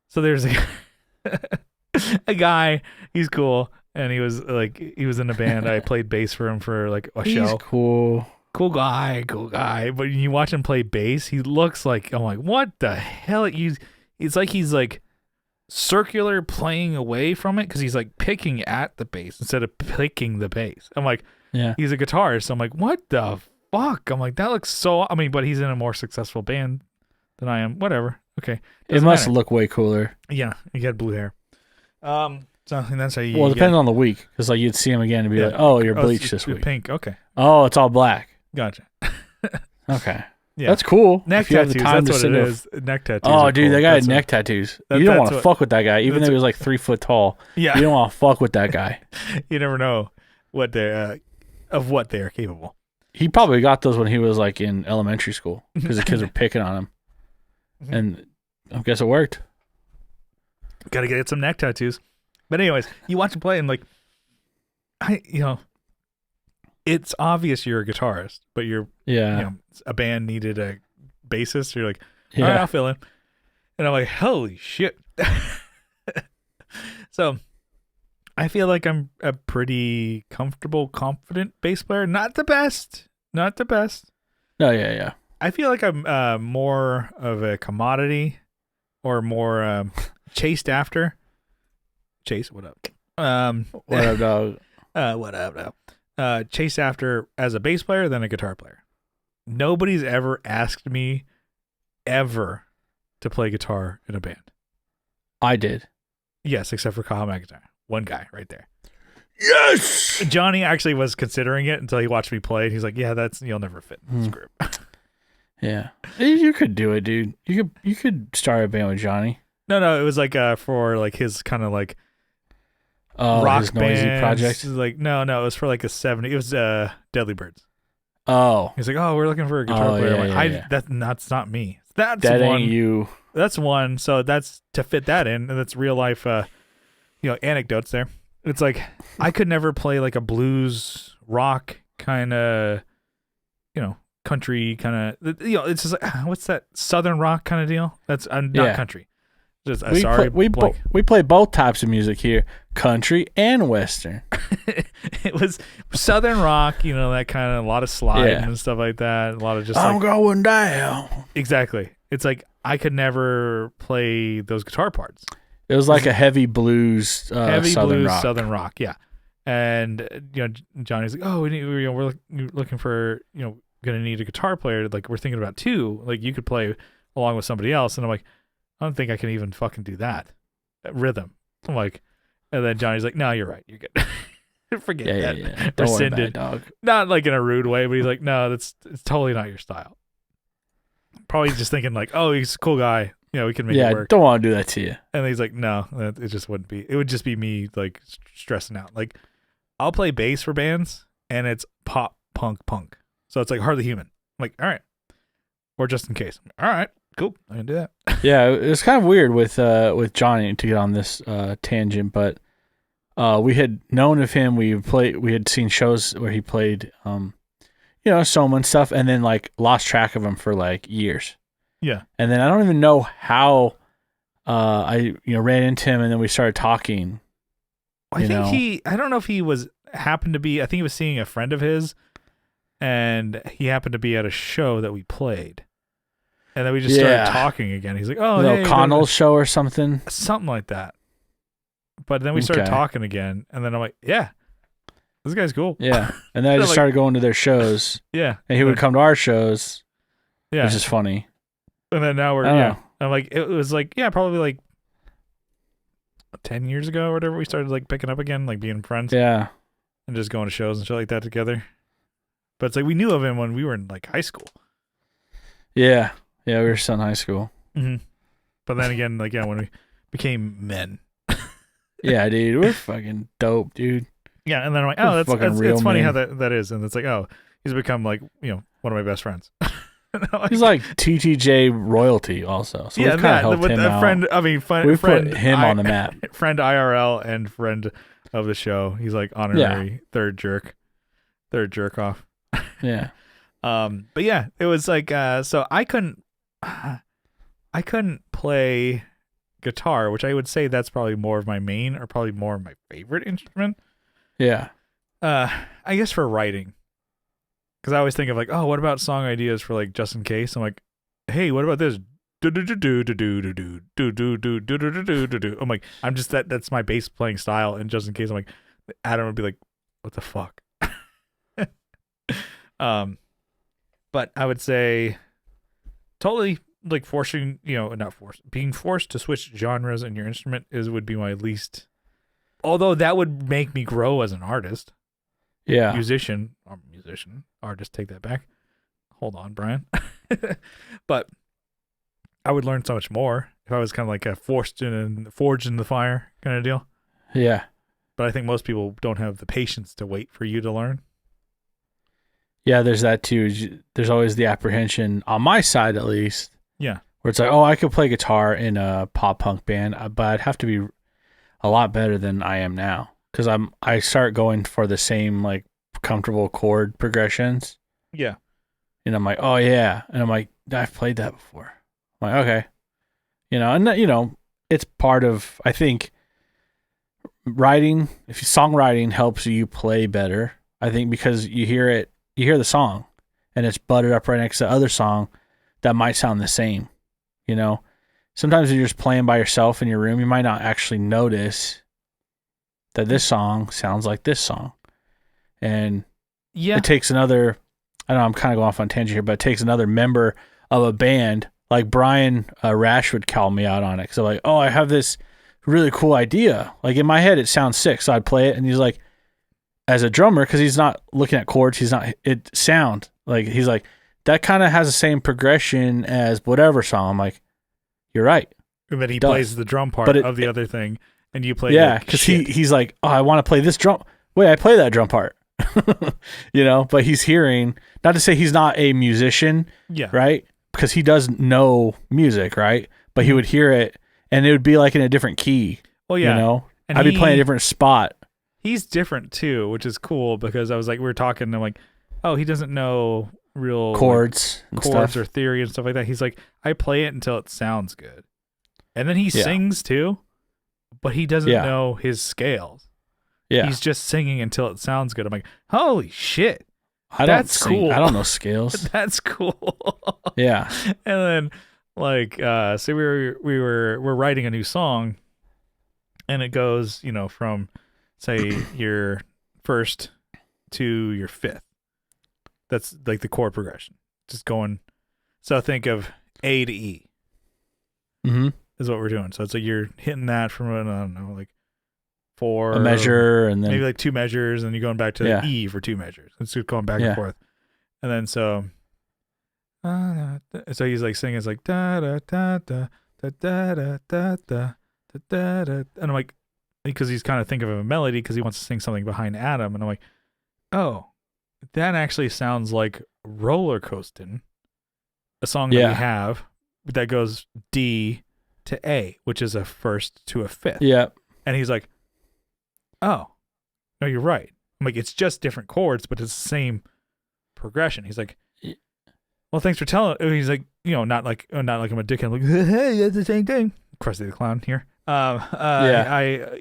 [SPEAKER 1] So there's a guy, he's cool, and he was in a band. I played bass for him for like a show.
[SPEAKER 2] He's cool.
[SPEAKER 1] Cool guy. But when you watch him play bass, he looks like, I'm like, what the hell? It's like he's like circular playing away from it because he's like picking at the bass instead of picking the bass. I'm like,
[SPEAKER 2] Yeah.
[SPEAKER 1] he's a guitarist. So I'm like, what the fuck? I'm like, that looks so. I mean, but he's in a more successful band than I am. Whatever. Okay.
[SPEAKER 2] It must
[SPEAKER 1] matter.
[SPEAKER 2] look way cooler.
[SPEAKER 1] Yeah, he had blue hair. So and that's how you.
[SPEAKER 2] Well, it depends on the week, because like you'd see him again and be like, "Oh, you're bleached this week."
[SPEAKER 1] Pink. Okay.
[SPEAKER 2] Oh, it's all black.
[SPEAKER 1] Gotcha.
[SPEAKER 2] Okay.
[SPEAKER 1] Yeah.
[SPEAKER 2] That's cool.
[SPEAKER 1] Neck
[SPEAKER 2] if you have
[SPEAKER 1] tattoos.
[SPEAKER 2] the time
[SPEAKER 1] That's
[SPEAKER 2] to
[SPEAKER 1] what
[SPEAKER 2] sit
[SPEAKER 1] it
[SPEAKER 2] there.
[SPEAKER 1] is. Neck tattoos.
[SPEAKER 2] Oh,
[SPEAKER 1] are
[SPEAKER 2] dude,
[SPEAKER 1] cool.
[SPEAKER 2] that guy had
[SPEAKER 1] That's
[SPEAKER 2] neck tattoos.
[SPEAKER 1] that-
[SPEAKER 2] You don't
[SPEAKER 1] that's
[SPEAKER 2] want to
[SPEAKER 1] what-
[SPEAKER 2] fuck with that guy, even
[SPEAKER 1] that's
[SPEAKER 2] though he was like 3 foot tall.
[SPEAKER 1] Yeah.
[SPEAKER 2] You don't want to fuck with that guy.
[SPEAKER 1] You never know what they of what they are capable.
[SPEAKER 2] He probably got those when he was like in elementary school because the kids were picking on him, and I guess it worked.
[SPEAKER 1] Got to get some neck tattoos. But anyways, you watch him play and like, it's obvious you're a guitarist, but
[SPEAKER 2] Yeah.
[SPEAKER 1] a band needed a bassist. You're like,
[SPEAKER 2] Yeah.
[SPEAKER 1] all right, I'll fill in. And I'm like, holy shit. So I feel like I'm a pretty comfortable, confident bass player. Not the best.
[SPEAKER 2] No, yeah.
[SPEAKER 1] I feel like I'm more of a commodity or more chased after. Chase, what up?
[SPEAKER 2] What up, dog?
[SPEAKER 1] What up, now? Chased after as a bass player than a guitar player. Nobody's ever asked me ever to play guitar in a band.
[SPEAKER 2] I did.
[SPEAKER 1] Yes, except for Kyle McIntyre. One guy right there.
[SPEAKER 2] Yes.
[SPEAKER 1] Johnny actually was considering it until he watched me play. And he's like, "Yeah, you'll never fit in this group."
[SPEAKER 2] Yeah, you could do it, dude. You could start a band with Johnny.
[SPEAKER 1] No, it was like for like his kind of like
[SPEAKER 2] rock
[SPEAKER 1] his
[SPEAKER 2] noisy
[SPEAKER 1] bands.
[SPEAKER 2] project.
[SPEAKER 1] Like no, it was for like a 70. It was Deadly Birds.
[SPEAKER 2] Oh,
[SPEAKER 1] He's like, "Oh, we're looking for a guitar player."
[SPEAKER 2] yeah,
[SPEAKER 1] I'm like,
[SPEAKER 2] yeah.
[SPEAKER 1] that's not me. That's
[SPEAKER 2] that
[SPEAKER 1] one.
[SPEAKER 2] ain't you.
[SPEAKER 1] That's one. So that's to fit that in, and that's real life. Anecdotes there. It's like I could never play like a blues rock kind of, country kind of. It's just like what's that southern rock kind of deal? That's not country. Just
[SPEAKER 2] We play both types of music here, country and western.
[SPEAKER 1] It was southern rock, that kind of a lot of sliding and stuff like that. A lot of just
[SPEAKER 2] I'm going down.
[SPEAKER 1] Exactly. It's like I could never play those guitar parts.
[SPEAKER 2] It was like a heavy blues,
[SPEAKER 1] southern rock, yeah. And Johnny's like, "Oh, we're looking for gonna need a guitar player. Like we're thinking about two. Like you could play along with somebody else." And I'm like, "I don't think I can even fucking do that rhythm." I'm like, and then Johnny's like, "No, you're right. You're good. Forget that.
[SPEAKER 2] Yeah. Don't worry about it, dog.
[SPEAKER 1] Not like in a rude way, but he's like, "No, it's totally not your style." Probably just thinking like, "Oh, he's a cool guy. We can make it work."
[SPEAKER 2] Don't want to do that to you.
[SPEAKER 1] And he's like, "No, it just wouldn't be. It would just be me like stressing out. Like, I'll play bass for bands, and it's pop, punk. So it's like Hardly Human. I'm like, all right, or Just in Case. All right, cool. I can do that."
[SPEAKER 2] Yeah, it's kind of weird with Johnny to get on this tangent, but we had known of him. We had seen shows where he played, Soma and stuff, and then like lost track of him for like years.
[SPEAKER 1] Yeah,
[SPEAKER 2] and then I don't even know how I ran into him, and then we started talking.
[SPEAKER 1] I don't know if he happened to be. I think he was seeing a friend of his, and he happened to be at a show that we played. And then we just started talking again. He's like, "Oh, hey,
[SPEAKER 2] O'Connell's show or something."
[SPEAKER 1] Something like that. But then we started talking again. And then I'm like, "Yeah, this guy's cool."
[SPEAKER 2] Yeah. And then I just started going to their shows.
[SPEAKER 1] Yeah.
[SPEAKER 2] And he would come to our shows.
[SPEAKER 1] Yeah.
[SPEAKER 2] Which is funny.
[SPEAKER 1] And then now I'm like, it was like, probably like 10 years ago or whatever, we started like picking up again, like being friends.
[SPEAKER 2] Yeah.
[SPEAKER 1] And just going to shows and shit like that together. But it's like we knew of him when we were in like high school.
[SPEAKER 2] Yeah. Yeah, we were still in high school.
[SPEAKER 1] Mm-hmm. But then again, when we became men.
[SPEAKER 2] Yeah, dude, we're fucking dope, dude.
[SPEAKER 1] Yeah, and then I'm like,
[SPEAKER 2] We're
[SPEAKER 1] oh, that's
[SPEAKER 2] fucking
[SPEAKER 1] it's,
[SPEAKER 2] real
[SPEAKER 1] it's funny how
[SPEAKER 2] men.
[SPEAKER 1] that is, and it's like, oh, he's become like one of my best friends.
[SPEAKER 2] He's like TTJ royalty also. So
[SPEAKER 1] yeah,
[SPEAKER 2] we've kind of
[SPEAKER 1] that
[SPEAKER 2] helped
[SPEAKER 1] with
[SPEAKER 2] him
[SPEAKER 1] a
[SPEAKER 2] out.
[SPEAKER 1] friend. I mean,
[SPEAKER 2] We've
[SPEAKER 1] friend,
[SPEAKER 2] put him on the map.
[SPEAKER 1] friend IRL and friend of the show. He's like honorary third jerk off.
[SPEAKER 2] Yeah.
[SPEAKER 1] But yeah, it was like so I couldn't play guitar, which I would say that's probably more of my main or probably more of my favorite instrument.
[SPEAKER 2] Yeah.
[SPEAKER 1] I guess for writing, because I always think of like, oh, what about song ideas for like just in case? I'm like, hey, what about this? I'm like, I'm just that's my bass playing style, and just in case, I'm like, Adam would be like, what the fuck? But I would say totally like forcing, not forced, being forced to switch genres in your instrument would be my least. Although that would make me grow as an artist.
[SPEAKER 2] Yeah.
[SPEAKER 1] Musician, artist, take that back. Hold on, Brian. But I would learn so much more if I was kind of like a forged in the fire kind of deal.
[SPEAKER 2] Yeah.
[SPEAKER 1] But I think most people don't have the patience to wait for you to learn.
[SPEAKER 2] Yeah, there's that too. There's always the apprehension on my side, at least.
[SPEAKER 1] Yeah.
[SPEAKER 2] Where it's like, oh, I could play guitar in a pop punk band, but I'd have to be a lot better than I am now, because I start going for the same like comfortable chord progressions.
[SPEAKER 1] Yeah.
[SPEAKER 2] And I'm like, oh yeah, and I'm like, I've played that before. I'm like, okay, and it's part of, I think, writing. If songwriting helps you play better, I think, because you hear the song, and it's buttered up right next to the other song that might sound the same. Sometimes you're just playing by yourself in your room, you might not actually notice that this song sounds like this song. And it takes another, I don't know, I'm kind of going off on a tangent here, but it takes another member of a band, like Brian Rash would call me out on it. Because I'm like, oh, I have this really cool idea. Like in my head, it sounds sick. So I'd play it, and he's like, as a drummer, because he's not looking at chords, he's like, that kind of has the same progression as whatever song. I'm like, you're right.
[SPEAKER 1] And then he plays the drum part of the other thing, and you play.
[SPEAKER 2] Yeah, because he's like, oh, I want to play this drum. Wait, I play that drum part. But he's hearing. Not to say he's not a musician. Yeah. Right. Because he does know music, right? But he would hear it, and it would be like in a different key. Well, yeah. And I'd be playing a different spot.
[SPEAKER 1] He's different too, which is cool, because I was like, we were talking, and I'm like, oh, he doesn't know real
[SPEAKER 2] chords
[SPEAKER 1] or theory and stuff like that. He's like, I play it until it sounds good, and then he sings too, but he doesn't know his scales. Yeah, he's just singing until it sounds good. I'm like, holy shit, that's cool.
[SPEAKER 2] I don't know scales.
[SPEAKER 1] That's cool.
[SPEAKER 2] Yeah.
[SPEAKER 1] And then like, so we're writing a new song, and it goes, from say your first to your fifth. That's like the chord progression. Just going. So think of A to E.
[SPEAKER 2] Mm-hmm.
[SPEAKER 1] Is what we're doing. So it's like you're hitting that from, I don't know, like 4.
[SPEAKER 2] A measure, and then
[SPEAKER 1] maybe like 2 measures, and you're going back to E for 2 measures. It's just going back and forth. And then so he's like singing, it's like da da da da da da da da da da da, and I'm like, because he's kind of thinking of a melody because he wants to sing something behind Adam, and I'm like, oh, that actually sounds like Roller Coastin', a song that we have that goes D to A, which is a first to a fifth.
[SPEAKER 2] Yeah.
[SPEAKER 1] And he's like, oh, no, you're right. I'm like, it's just different chords, but it's the same progression. He's like, well, thanks for telling. He's like, not like I'm a dickhead. I'm like, hey, that's the same thing. Krusty the Clown here. He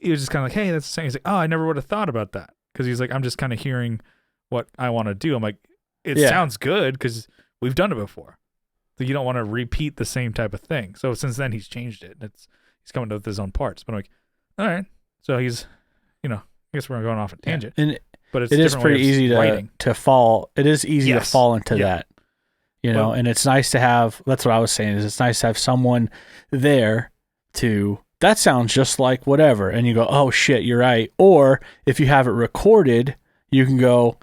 [SPEAKER 1] was just kind of like, hey, that's the same. He's like, oh, I never would have thought about that, because he's like, I'm just kind of hearing what I want to do. I'm like, it sounds good because we've done it before. So you don't want to repeat the same type of thing. So since then he's changed it. He's coming up with his own parts. But I'm like, all right. So he's, I guess we're going off a tangent.
[SPEAKER 2] And
[SPEAKER 1] but
[SPEAKER 2] it is pretty easy to fall. It is easy to fall into that, and it's nice to have, that's what I was saying, is it's nice to have someone there that sounds just like whatever. And you go, oh shit, you're right. Or if you have it recorded, you can go,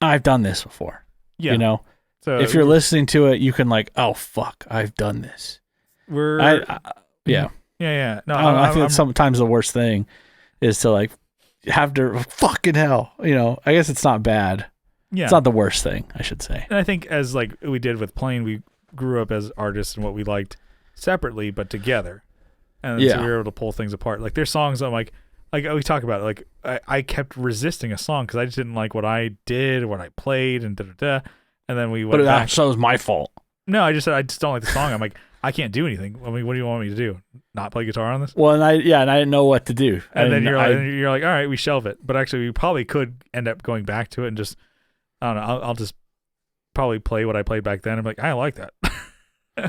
[SPEAKER 2] I've done this before. Yeah. So if you're listening to it, you can like, oh fuck, I've done this.
[SPEAKER 1] Yeah. No,
[SPEAKER 2] I feel it's sometimes the worst thing is to like have to fucking hell. I guess it's not bad.
[SPEAKER 1] Yeah.
[SPEAKER 2] It's not the worst thing, I should say.
[SPEAKER 1] And I think as like we did with Plane, we grew up as artists and what we liked separately but together. And so we were able to pull things apart. Like there's songs I'm like we talk about it, like I kept resisting a song because I just didn't like what I did, what I played, and da-da-da. And then we went back.
[SPEAKER 2] So it was my fault.
[SPEAKER 1] No, I just said I just don't like the song. I'm like, I can't do anything. I mean, what do you want me to do? Not play guitar on this?
[SPEAKER 2] Well, and I didn't know what to do.
[SPEAKER 1] And then you're like, all right, we shelve it. But actually, we probably could end up going back to it and just, I don't know, I'll just probably play what I played back then. I'm like, I like that.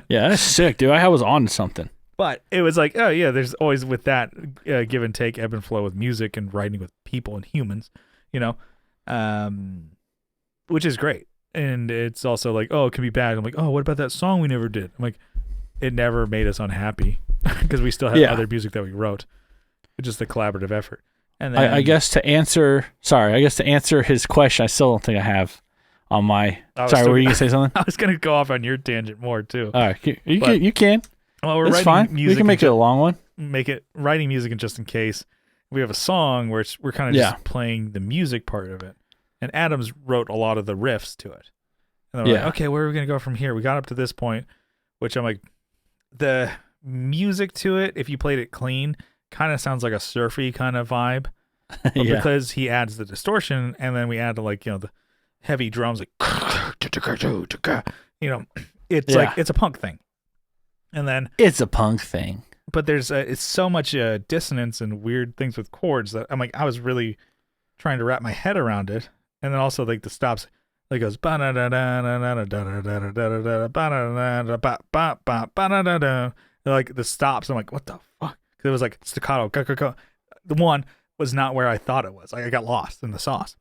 [SPEAKER 2] Yeah, that's sick, dude. I was on to something.
[SPEAKER 1] But it was like, oh yeah, there's always with that give and take, ebb and flow with music and writing with people and humans, which is great. And it's also like, oh, it can be bad. I'm like, oh, what about that song we never did? I'm like, it never made us unhappy because we still have other music that we wrote. It's just a collaborative effort. And then,
[SPEAKER 2] I guess to answer his question, I still don't think I have on my. Sorry, were you gonna say something?
[SPEAKER 1] I was gonna go off on your tangent more too.
[SPEAKER 2] All right, you can.
[SPEAKER 1] Well, we're
[SPEAKER 2] That's
[SPEAKER 1] writing
[SPEAKER 2] fine.
[SPEAKER 1] music.
[SPEAKER 2] We can make it a long one.
[SPEAKER 1] Writing music, and just in case we have a song where we're kind of just playing the music part of it. And Adams wrote a lot of the riffs to it. And then we're like, okay, where are we going to go from here? We got up to this point, which I'm like, the music to it, if you played it clean, kind of sounds like a surfy kind of vibe. But because he adds the distortion, and then we add the heavy drums, like, it's like, it's a punk thing. And then
[SPEAKER 2] it's a punk thing.
[SPEAKER 1] But there's it's so much dissonance and weird things with chords that I'm like, I was really trying to wrap my head around it. And then also like the stops, like goes like the stops. I'm like, what the fuck? Because it was like staccato. The one was not where I thought it was. Like I got lost in the sauce.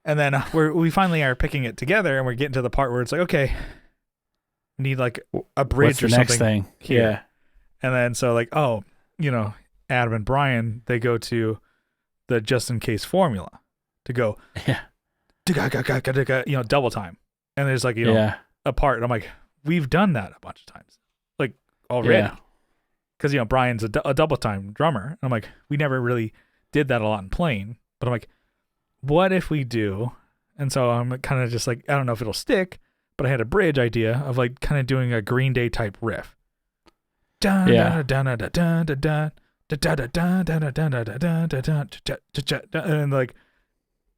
[SPEAKER 1] And then we finally are picking it together, and we're getting to the part where it's like, okay, we need like a bridge or something.
[SPEAKER 2] Next thing?
[SPEAKER 1] Here.
[SPEAKER 2] Yeah.
[SPEAKER 1] And then so like, oh, Adam and Brian, they go to the just in case formula to go, double time. And there's like, a part. And I'm like, we've done that a bunch of times, like already. Because, Brian's a double time drummer. And I'm like, we never really did that a lot in playing. But I'm like, what if we do? And so I'm kind of just like, I don't know if it'll stick, but I had a bridge idea of like kind of doing a Green Day type riff. And like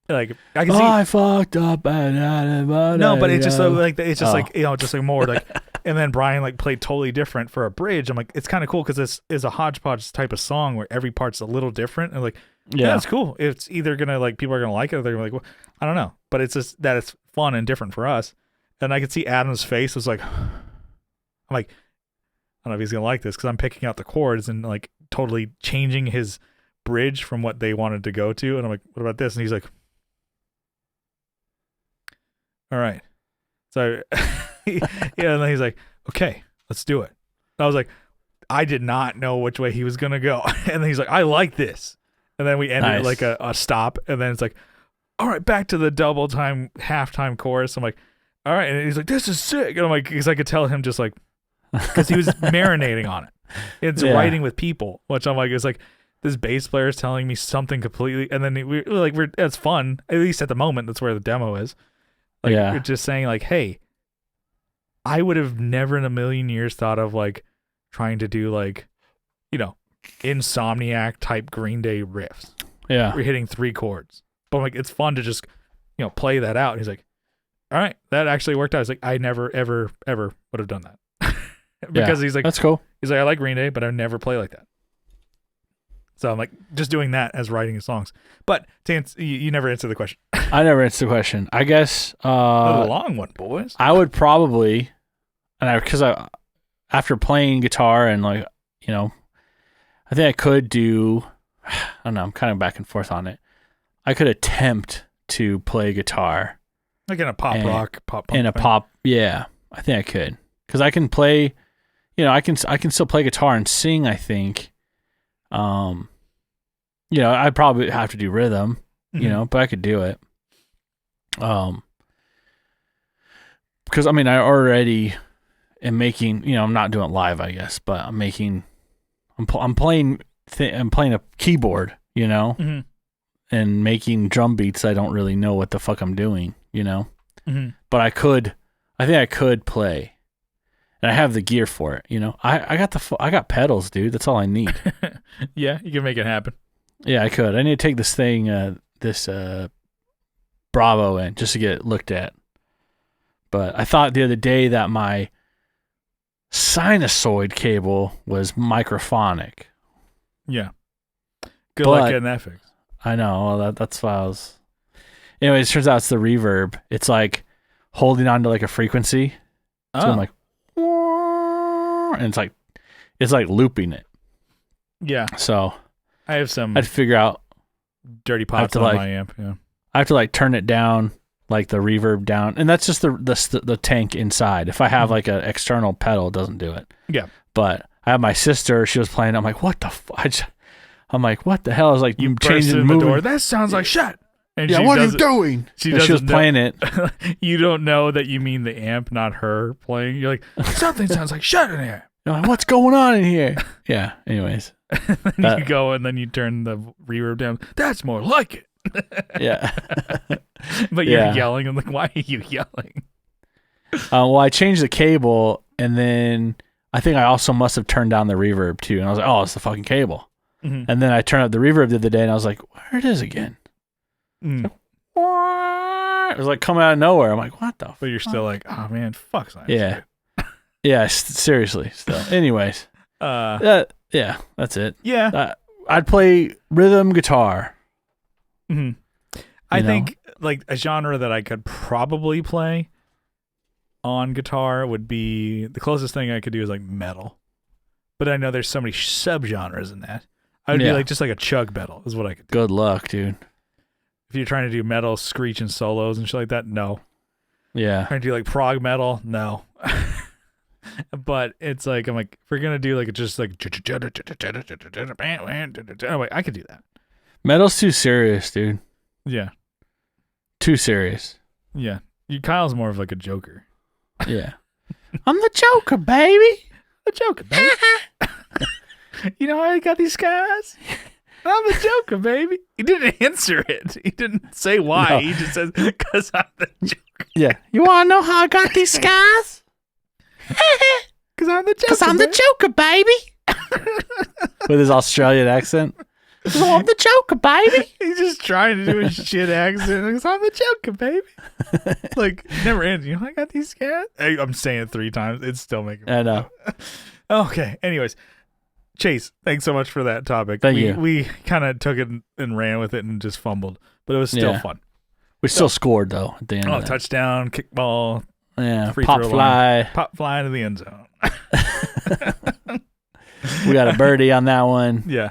[SPEAKER 1] I can see
[SPEAKER 2] I fucked up.
[SPEAKER 1] No, but it's just like it's just like just like more like, and then Brian like played totally different for a bridge. I'm like, it's kind of cool because this is a hodgepodge type of song where every part's a little different, and like that's cool. It's either gonna like people are gonna like it or they're gonna like, well, I don't know, but it's just that it's fun and different for us. And I could see Adam's face was like, I'm like, I don't know if he's gonna like this because I'm picking out the chords and like totally changing his bridge from what they wanted to go to. And I'm like, what about this? And he's like, all right. So and then he's like, okay, let's do it. And I was like, I did not know which way he was gonna go. And then he's like, I like this. And then we ended like a stop, and then it's like, all right, back to the double time halftime chorus. I'm like, all right, and he's like, this is sick. And I'm like, because I could tell him just like, because he was marinating on it. It's writing with people, which I'm like, it's like this bass player is telling me something completely, and then we're it's fun, at least at the moment. That's where the demo is. Like we're just saying like, hey, I would have never in a million years thought of like trying to do like, Insomniac type Green Day riffs. Yeah, we're hitting 3 chords, but like it's fun to just play that out. And he's like, all right, that actually worked out. He's like, I never ever would have done that. Because he's like,
[SPEAKER 2] that's cool.
[SPEAKER 1] He's like, I like Green Day, but I never play like that. So I'm like, just doing that as writing his songs. But to answer, you never answered the question.
[SPEAKER 2] I never answered the question. I guess
[SPEAKER 1] a long one, boys.
[SPEAKER 2] I would probably, because after playing guitar and like I think I could do. I don't know. I'm kind of back and forth on it. I could attempt to play guitar,
[SPEAKER 1] like in a pop rock, pop punk
[SPEAKER 2] in a
[SPEAKER 1] thing.
[SPEAKER 2] pop. Yeah, I think I could because I can play. I can still play guitar and sing, I think. I'd probably have to do rhythm, but I could do it. Because I already am making, I'm not doing it live, I guess, but I'm playing a keyboard, you know,
[SPEAKER 1] Mm-hmm.
[SPEAKER 2] and making drum beats. I don't really know what the fuck I'm doing, you know,
[SPEAKER 1] Mm-hmm.
[SPEAKER 2] but I think I could play, and I have the gear for it, you know. I got pedals, dude. That's all I need.
[SPEAKER 1] Yeah, you can make it happen.
[SPEAKER 2] Yeah, I could. I need to take this thing, this Bravo in just to get it looked at. But I thought the other day that my sinusoid cable was microphonic.
[SPEAKER 1] Yeah. Good luck
[SPEAKER 2] But-
[SPEAKER 1] getting that fixed.
[SPEAKER 2] I know. Well, that's why I was. Anyways, it turns out it's the reverb. It's like holding on to like a frequency. So I'm like, and it's like looping it.
[SPEAKER 1] Yeah.
[SPEAKER 2] So
[SPEAKER 1] I have some
[SPEAKER 2] I'd figure out.
[SPEAKER 1] dirty pots
[SPEAKER 2] to,
[SPEAKER 1] on
[SPEAKER 2] like-
[SPEAKER 1] my amp. Yeah.
[SPEAKER 2] I have to like turn it down, like the reverb down, and that's just the tank inside. If I have like an external pedal, it doesn't do it.
[SPEAKER 1] Yeah.
[SPEAKER 2] But I have my sister. She was playing. I'm like, what the? I'm like, what the hell? I was like,
[SPEAKER 1] You burst
[SPEAKER 2] changing
[SPEAKER 1] in the
[SPEAKER 2] moving.
[SPEAKER 1] door. That sounds like shit. And
[SPEAKER 2] Yeah,
[SPEAKER 1] she
[SPEAKER 2] what are you
[SPEAKER 1] doesn't-
[SPEAKER 2] doing?
[SPEAKER 1] She
[SPEAKER 2] And she was
[SPEAKER 1] doesn't know-
[SPEAKER 2] playing it.
[SPEAKER 1] You don't know that you mean the amp, not her playing. You're like, something sounds like shit in here.
[SPEAKER 2] I'm like, what's going on in here? Yeah. Anyways.
[SPEAKER 1] And you go and then you turn the reverb down. That's more like it.
[SPEAKER 2] Yeah.
[SPEAKER 1] But you're
[SPEAKER 2] Yeah.
[SPEAKER 1] yelling. I'm like, why are you yelling?
[SPEAKER 2] Well, I changed the cable, and then I think I also must have turned down the reverb too. And I was like, oh, it's the fucking cable.
[SPEAKER 1] Mhm.
[SPEAKER 2] And then I turned up the reverb the other day, and I was like, where it is again?
[SPEAKER 1] Mm.
[SPEAKER 2] It was like coming out of nowhere. I'm like, what the?
[SPEAKER 1] But you're still like, oh man, fuck science.
[SPEAKER 2] Yeah. Yeah. Seriously. Still. Anyways. Yeah. That's it.
[SPEAKER 1] Yeah.
[SPEAKER 2] I'd play rhythm guitar.
[SPEAKER 1] Mhm. I
[SPEAKER 2] You know?
[SPEAKER 1] think like a genre that I could probably play on guitar would be the closest thing I could do is like metal. But I know there's so many subgenres in that. I would be
[SPEAKER 2] Yeah.
[SPEAKER 1] like just like a chug metal is what I could do.
[SPEAKER 2] Good luck, dude.
[SPEAKER 1] If you're trying to do metal screech and solos and shit like that, no.
[SPEAKER 2] Yeah.
[SPEAKER 1] Trying to do like prog metal, no. But it's like I'm like if we're gonna do like just like anyway, I could do that.
[SPEAKER 2] Metal's too serious, dude.
[SPEAKER 1] Yeah,
[SPEAKER 2] Too serious.
[SPEAKER 1] yeah. Kyle's more of like a joker.
[SPEAKER 2] Yeah. I'm the Joker, baby.
[SPEAKER 1] A joker, baby. You know how I got these scars? I'm the Joker, baby. He didn't answer it. He didn't say why.
[SPEAKER 2] No.
[SPEAKER 1] He just says, because I'm the Joker.
[SPEAKER 2] Yeah. You want to know how I got these scars?
[SPEAKER 1] Because I'm the Joker.
[SPEAKER 2] Because I'm the
[SPEAKER 1] baby.
[SPEAKER 2] Joker, baby. With his Australian accent. "Oh, I'm the Joker, baby.
[SPEAKER 1] He's just trying to do a shit accent. Because I'm the Joker, baby. Like, never ends. You know, I got these scars. I'm saying it 3 times. It's still making me
[SPEAKER 2] I know.
[SPEAKER 1] Okay. Anyways, Chase, thanks so much for that topic.
[SPEAKER 2] Thank you.
[SPEAKER 1] We kind of took it and ran with it and just fumbled, but it was still
[SPEAKER 2] Yeah.
[SPEAKER 1] fun.
[SPEAKER 2] We still scored, though, at the end
[SPEAKER 1] Oh,
[SPEAKER 2] of that.
[SPEAKER 1] touchdown, kickball,
[SPEAKER 2] Yeah.
[SPEAKER 1] free
[SPEAKER 2] Pop
[SPEAKER 1] throw
[SPEAKER 2] fly.
[SPEAKER 1] pop fly into the end zone.
[SPEAKER 2] We got a birdie on that one.
[SPEAKER 1] Yeah.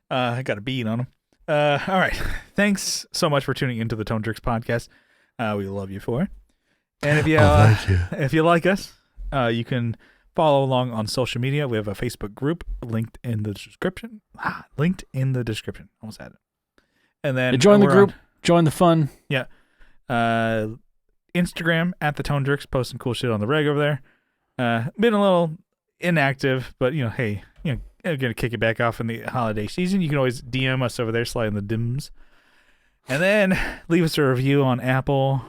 [SPEAKER 1] I got a beat on him. All right. Thanks so much for tuning into the Tone Jerks podcast. We love you for it. And if you, if you like us, you can follow along on social media. We have a Facebook group linked in the description. Linked in the description. Almost had it. And then
[SPEAKER 2] Join the
[SPEAKER 1] we're
[SPEAKER 2] group. Join the fun.
[SPEAKER 1] on, Instagram at the Tone Jerks, posting cool shit on the reg over there. Been a little inactive, but hey, I'm gonna kick it back off in the holiday season. You can always DM us over there, slide in the DMs, and then leave us a review on Apple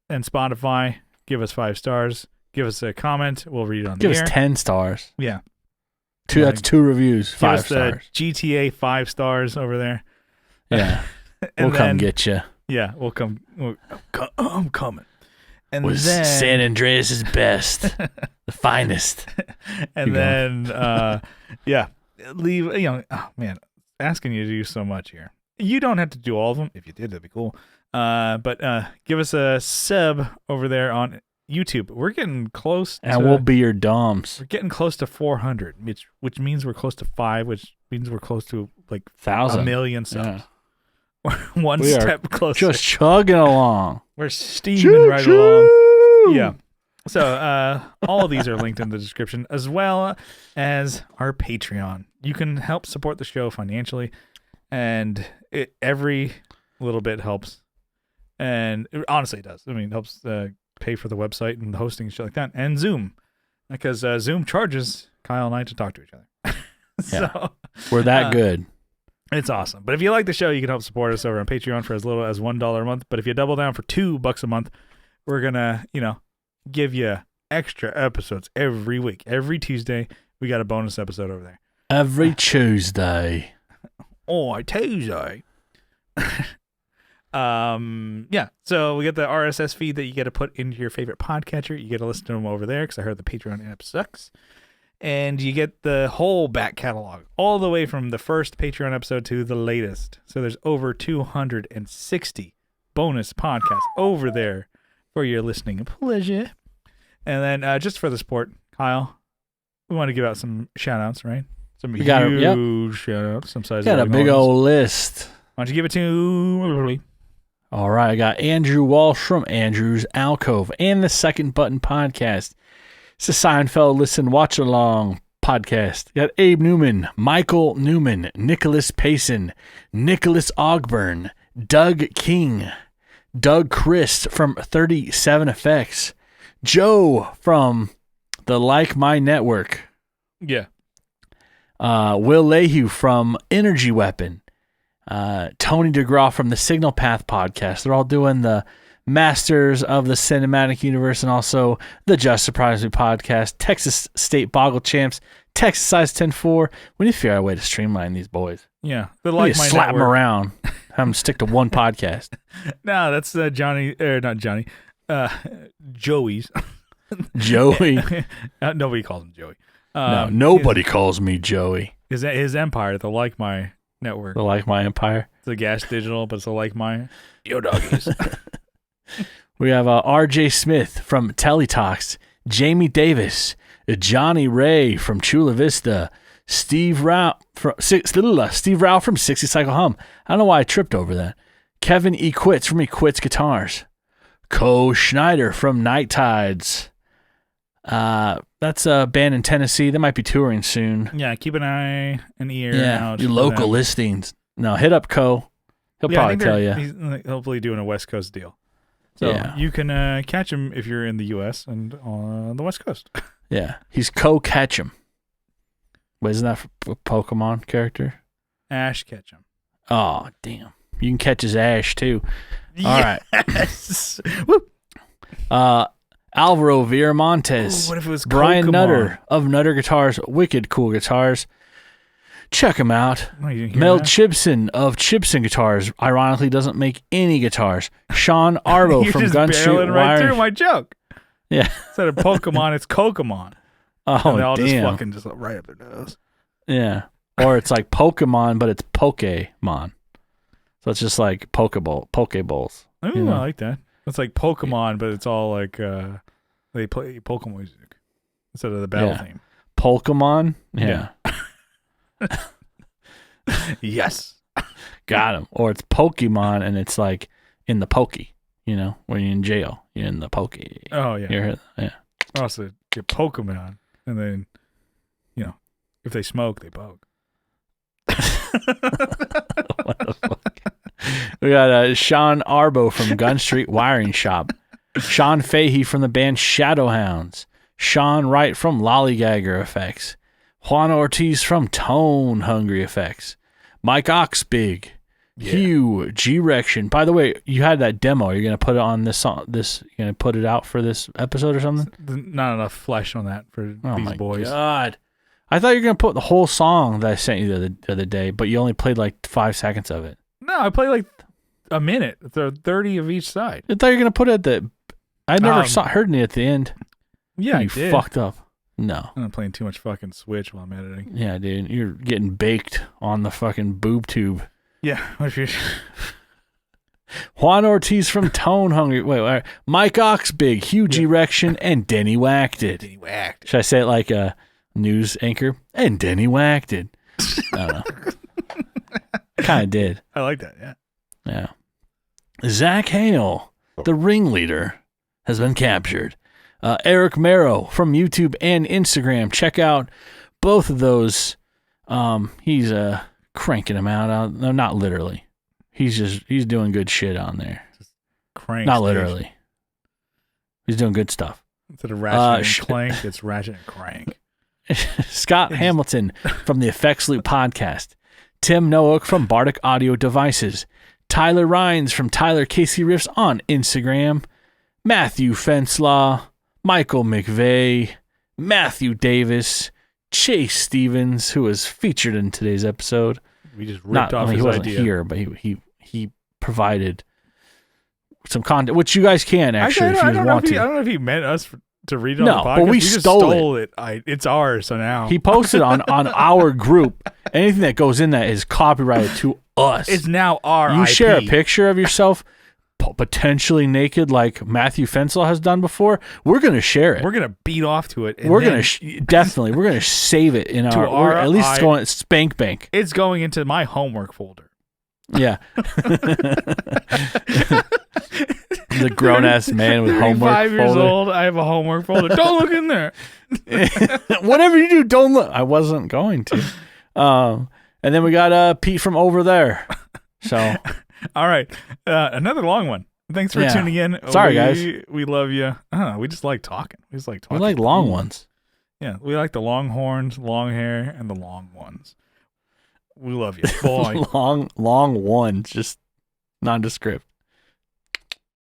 [SPEAKER 1] and Spotify. Give us 5 stars. Give us a comment. We'll read it on
[SPEAKER 2] Give
[SPEAKER 1] the
[SPEAKER 2] us
[SPEAKER 1] air.
[SPEAKER 2] 10 stars.
[SPEAKER 1] Yeah.
[SPEAKER 2] That's 2 reviews.
[SPEAKER 1] Give
[SPEAKER 2] 5
[SPEAKER 1] us
[SPEAKER 2] stars.
[SPEAKER 1] the GTA 5 stars over there.
[SPEAKER 2] Yeah.
[SPEAKER 1] And
[SPEAKER 2] We'll come
[SPEAKER 1] then-
[SPEAKER 2] get you.
[SPEAKER 1] Yeah, we'll come. I'm coming. And
[SPEAKER 2] Was
[SPEAKER 1] then
[SPEAKER 2] San Andreas' best. The finest.
[SPEAKER 1] and
[SPEAKER 2] Keep
[SPEAKER 1] then leave. Oh man, asking you to do so much here. You don't have to do all of them. If you did, that'd be cool. But give us a sub over there on YouTube. We're getting close to,
[SPEAKER 2] And we'll be your doms.
[SPEAKER 1] we're getting close to 400, which means we're close to 5, which means we're close to like
[SPEAKER 2] 1,000.
[SPEAKER 1] a million subs.
[SPEAKER 2] Yeah.
[SPEAKER 1] One
[SPEAKER 2] We are
[SPEAKER 1] step closer.
[SPEAKER 2] Just chugging along.
[SPEAKER 1] We're steaming right along. Yeah. So all of these are linked in the description, as well as our Patreon. You can help support the show financially, and every little bit helps. And honestly, it does. I mean, it helps pay for the website and the hosting and shit like that, and Zoom, because Zoom charges Kyle and I to talk to each other. So
[SPEAKER 2] We're that good.
[SPEAKER 1] It's awesome. But if you like the show, you can help support us over on Patreon for as little as $1 a month. But if you double down for $2 a month, we're going to, give you extra episodes every week. Every Tuesday, we got a bonus episode over there.
[SPEAKER 2] Every Tuesday.
[SPEAKER 1] Oh, Tuesday. Yeah. So we get the RSS feed that you get to put into your favorite podcatcher. You get to listen to them over there because I heard the Patreon app sucks. And you get the whole back catalog, all the way from the first Patreon episode to the latest. So there's over 260 bonus podcasts over there for your listening pleasure. And then just for the sport, Kyle, we want to give out some shout-outs, right? Some huge shout-outs. Some size.
[SPEAKER 2] Got a big old list.
[SPEAKER 1] Why don't you give it to...
[SPEAKER 2] All right, I got Andrew Walsh from Andrew's Alcove and the Second Button Podcast. It's a Seinfeld Listen Watch Along podcast. You got Abe Newman, Michael Newman, Nicholas Payson, Nicholas Ogburn, Doug King, Doug Christ from 37 Effects, Joe from the Like My Network.
[SPEAKER 1] Yeah.
[SPEAKER 2] Will Lehue from Energy Weapon. Tony DeGraw from the Signal Path podcast. They're all doing the Masters of the Cinematic Universe and also the Just Surprise Me podcast. Texas State Boggle Champs, Texas Size 10-4. We need to figure out a way to streamline these boys.
[SPEAKER 1] Yeah.
[SPEAKER 2] We need to slap them around. Have them stick to one podcast.
[SPEAKER 1] No, that's Johnny, not Johnny, Joey's.
[SPEAKER 2] Joey.
[SPEAKER 1] Nobody calls him Joey.
[SPEAKER 2] No, nobody calls me Joey.
[SPEAKER 1] His empire, the Like My Network.
[SPEAKER 2] The Like My Empire.
[SPEAKER 1] It's a Gas Digital, but it's a Like My. Yo, doggies.
[SPEAKER 2] We have R.J. Smith from Teletalks, Jamie Davis, Johnny Ray from Chula Vista, Steve Rao from 60 Cycle Hum. I don't know why I tripped over that. Kevin E. Quits from Equits Guitars, Co Schneider from Night Tides. That's a band in Tennessee. They might be touring soon.
[SPEAKER 1] Yeah, keep an eye and ear out.
[SPEAKER 2] Your local listings. No, hit up Co. He'll probably tell you.
[SPEAKER 1] He's hopefully doing a West Coast deal. So you can catch him if you're in the U.S. and on the West Coast.
[SPEAKER 2] Yeah, he's Ketchum. Wait, isn't that a Pokemon character?
[SPEAKER 1] Ash Ketchum.
[SPEAKER 2] Oh, damn. You can catch his ash, too.
[SPEAKER 1] Yes.
[SPEAKER 2] All right. Alvaro Viramontes.
[SPEAKER 1] What if it was
[SPEAKER 2] Brian
[SPEAKER 1] Pokemon?
[SPEAKER 2] Nutter of Nutter Guitars, wicked cool guitars. Check him out.
[SPEAKER 1] Oh, you didn't hear
[SPEAKER 2] Mel
[SPEAKER 1] that?
[SPEAKER 2] Chibson of Chibson Guitars, ironically doesn't make any guitars. Sean Arbo
[SPEAKER 1] You're
[SPEAKER 2] from
[SPEAKER 1] just
[SPEAKER 2] Gun Street
[SPEAKER 1] barreling right
[SPEAKER 2] Wiring.
[SPEAKER 1] through my joke.
[SPEAKER 2] Yeah.
[SPEAKER 1] Instead of Pokemon, it's Kokomon.
[SPEAKER 2] Oh,
[SPEAKER 1] And they all just
[SPEAKER 2] damn.
[SPEAKER 1] fucking just right up their nose.
[SPEAKER 2] Yeah. Or it's like Pokemon, but it's Pokemon. So it's just like Pokeballs.
[SPEAKER 1] Ooh,
[SPEAKER 2] You know?
[SPEAKER 1] I like that. It's like Pokemon, but it's all like they play Pokemon music instead of the battle theme.
[SPEAKER 2] Pokemon? Yeah.
[SPEAKER 1] Yes.
[SPEAKER 2] Got him. Or it's Pokemon and it's like in the pokey, when you're in jail. You're in the pokey.
[SPEAKER 1] Oh, yeah.
[SPEAKER 2] Yeah.
[SPEAKER 1] Also, get Pokemon, and then, if they smoke, they poke.
[SPEAKER 2] What the fuck? We got Sean Arbo from Gun Street Wiring Shop. Sean Fahey from the band Shadowhounds. Sean Wright from Lollygagger Effects. Juan Ortiz from Tone Hungry Effects. Mike Oxbig.
[SPEAKER 1] Yeah.
[SPEAKER 2] Hugh G-Rection. By the way, you had that demo. You're going to put it on this song. You're going to put it out for this episode or something?
[SPEAKER 1] Not enough flesh on that for these boys.
[SPEAKER 2] God. I thought you were going to put the whole song that I sent you the other day, but you only played like 5 seconds of it.
[SPEAKER 1] No, I play like a minute. There 30 of each side.
[SPEAKER 2] I thought you were going to put it at the... I never heard any at the end.
[SPEAKER 1] Yeah,
[SPEAKER 2] you
[SPEAKER 1] I did.
[SPEAKER 2] fucked up. No.
[SPEAKER 1] I'm not playing too much fucking Switch while I'm editing.
[SPEAKER 2] Yeah, dude. You're getting baked on the fucking boob tube.
[SPEAKER 1] Yeah.
[SPEAKER 2] Juan Ortiz from Tone Hungry. Wait. Mike Oxbig, Hugh G-Rection, and Denny Whacked It.
[SPEAKER 1] Denny Whacked.
[SPEAKER 2] Should I say it like a news anchor? And Denny Whacked It. I don't know. Kind of did.
[SPEAKER 1] I like that, yeah.
[SPEAKER 2] Yeah. Zach Hale, the ringleader, has been captured. Eric Merrow from YouTube and Instagram. Check out both of those. He's cranking them out. No, not literally. He's doing good shit on there.
[SPEAKER 1] Just crank.
[SPEAKER 2] Not literally. He's doing good stuff.
[SPEAKER 1] Instead of ratchet and clank, it's ratchet and crank.
[SPEAKER 2] Scott Hamilton from the Effects Loop podcast. Tim Noack from Bardic Audio Devices, Tyler Rhines from Tyler Casey Riffs on Instagram, Matthew Fenslaw, Michael McVeigh, Matthew Davis, Chase Stevens, who was featured in today's episode.
[SPEAKER 1] We just ripped off his
[SPEAKER 2] he wasn't
[SPEAKER 1] idea.
[SPEAKER 2] here, but he provided some content, which you guys can actually if you want to.
[SPEAKER 1] I don't know if he meant us to read it on the podcast.
[SPEAKER 2] But we
[SPEAKER 1] just
[SPEAKER 2] stole
[SPEAKER 1] it. It's ours, so now.
[SPEAKER 2] He posted on our group. Anything that goes in that is copyrighted to us.
[SPEAKER 1] It's now our
[SPEAKER 2] You
[SPEAKER 1] IP.
[SPEAKER 2] share a picture of yourself potentially naked like Matthew Fensel has done before, we're going to share it.
[SPEAKER 1] We're going to beat off to it.
[SPEAKER 2] We're going to definitely, we're going to save it in our at least it's going Spank Bank.
[SPEAKER 1] It's going into my homework folder.
[SPEAKER 2] Yeah. The grown-ass man with homework
[SPEAKER 1] 5 years
[SPEAKER 2] folder.
[SPEAKER 1] old, I have a homework folder. Don't look in there.
[SPEAKER 2] Whatever you do, don't look. I wasn't going to. And then we got Pete from over there. So,
[SPEAKER 1] all right, another long one. Thanks for tuning in.
[SPEAKER 2] Sorry, guys.
[SPEAKER 1] We love you. We just like talking. We
[SPEAKER 2] like long ones.
[SPEAKER 1] Yeah, we like the long horns, long hair, and the long ones. We love you, boy.
[SPEAKER 2] long ones, just nondescript.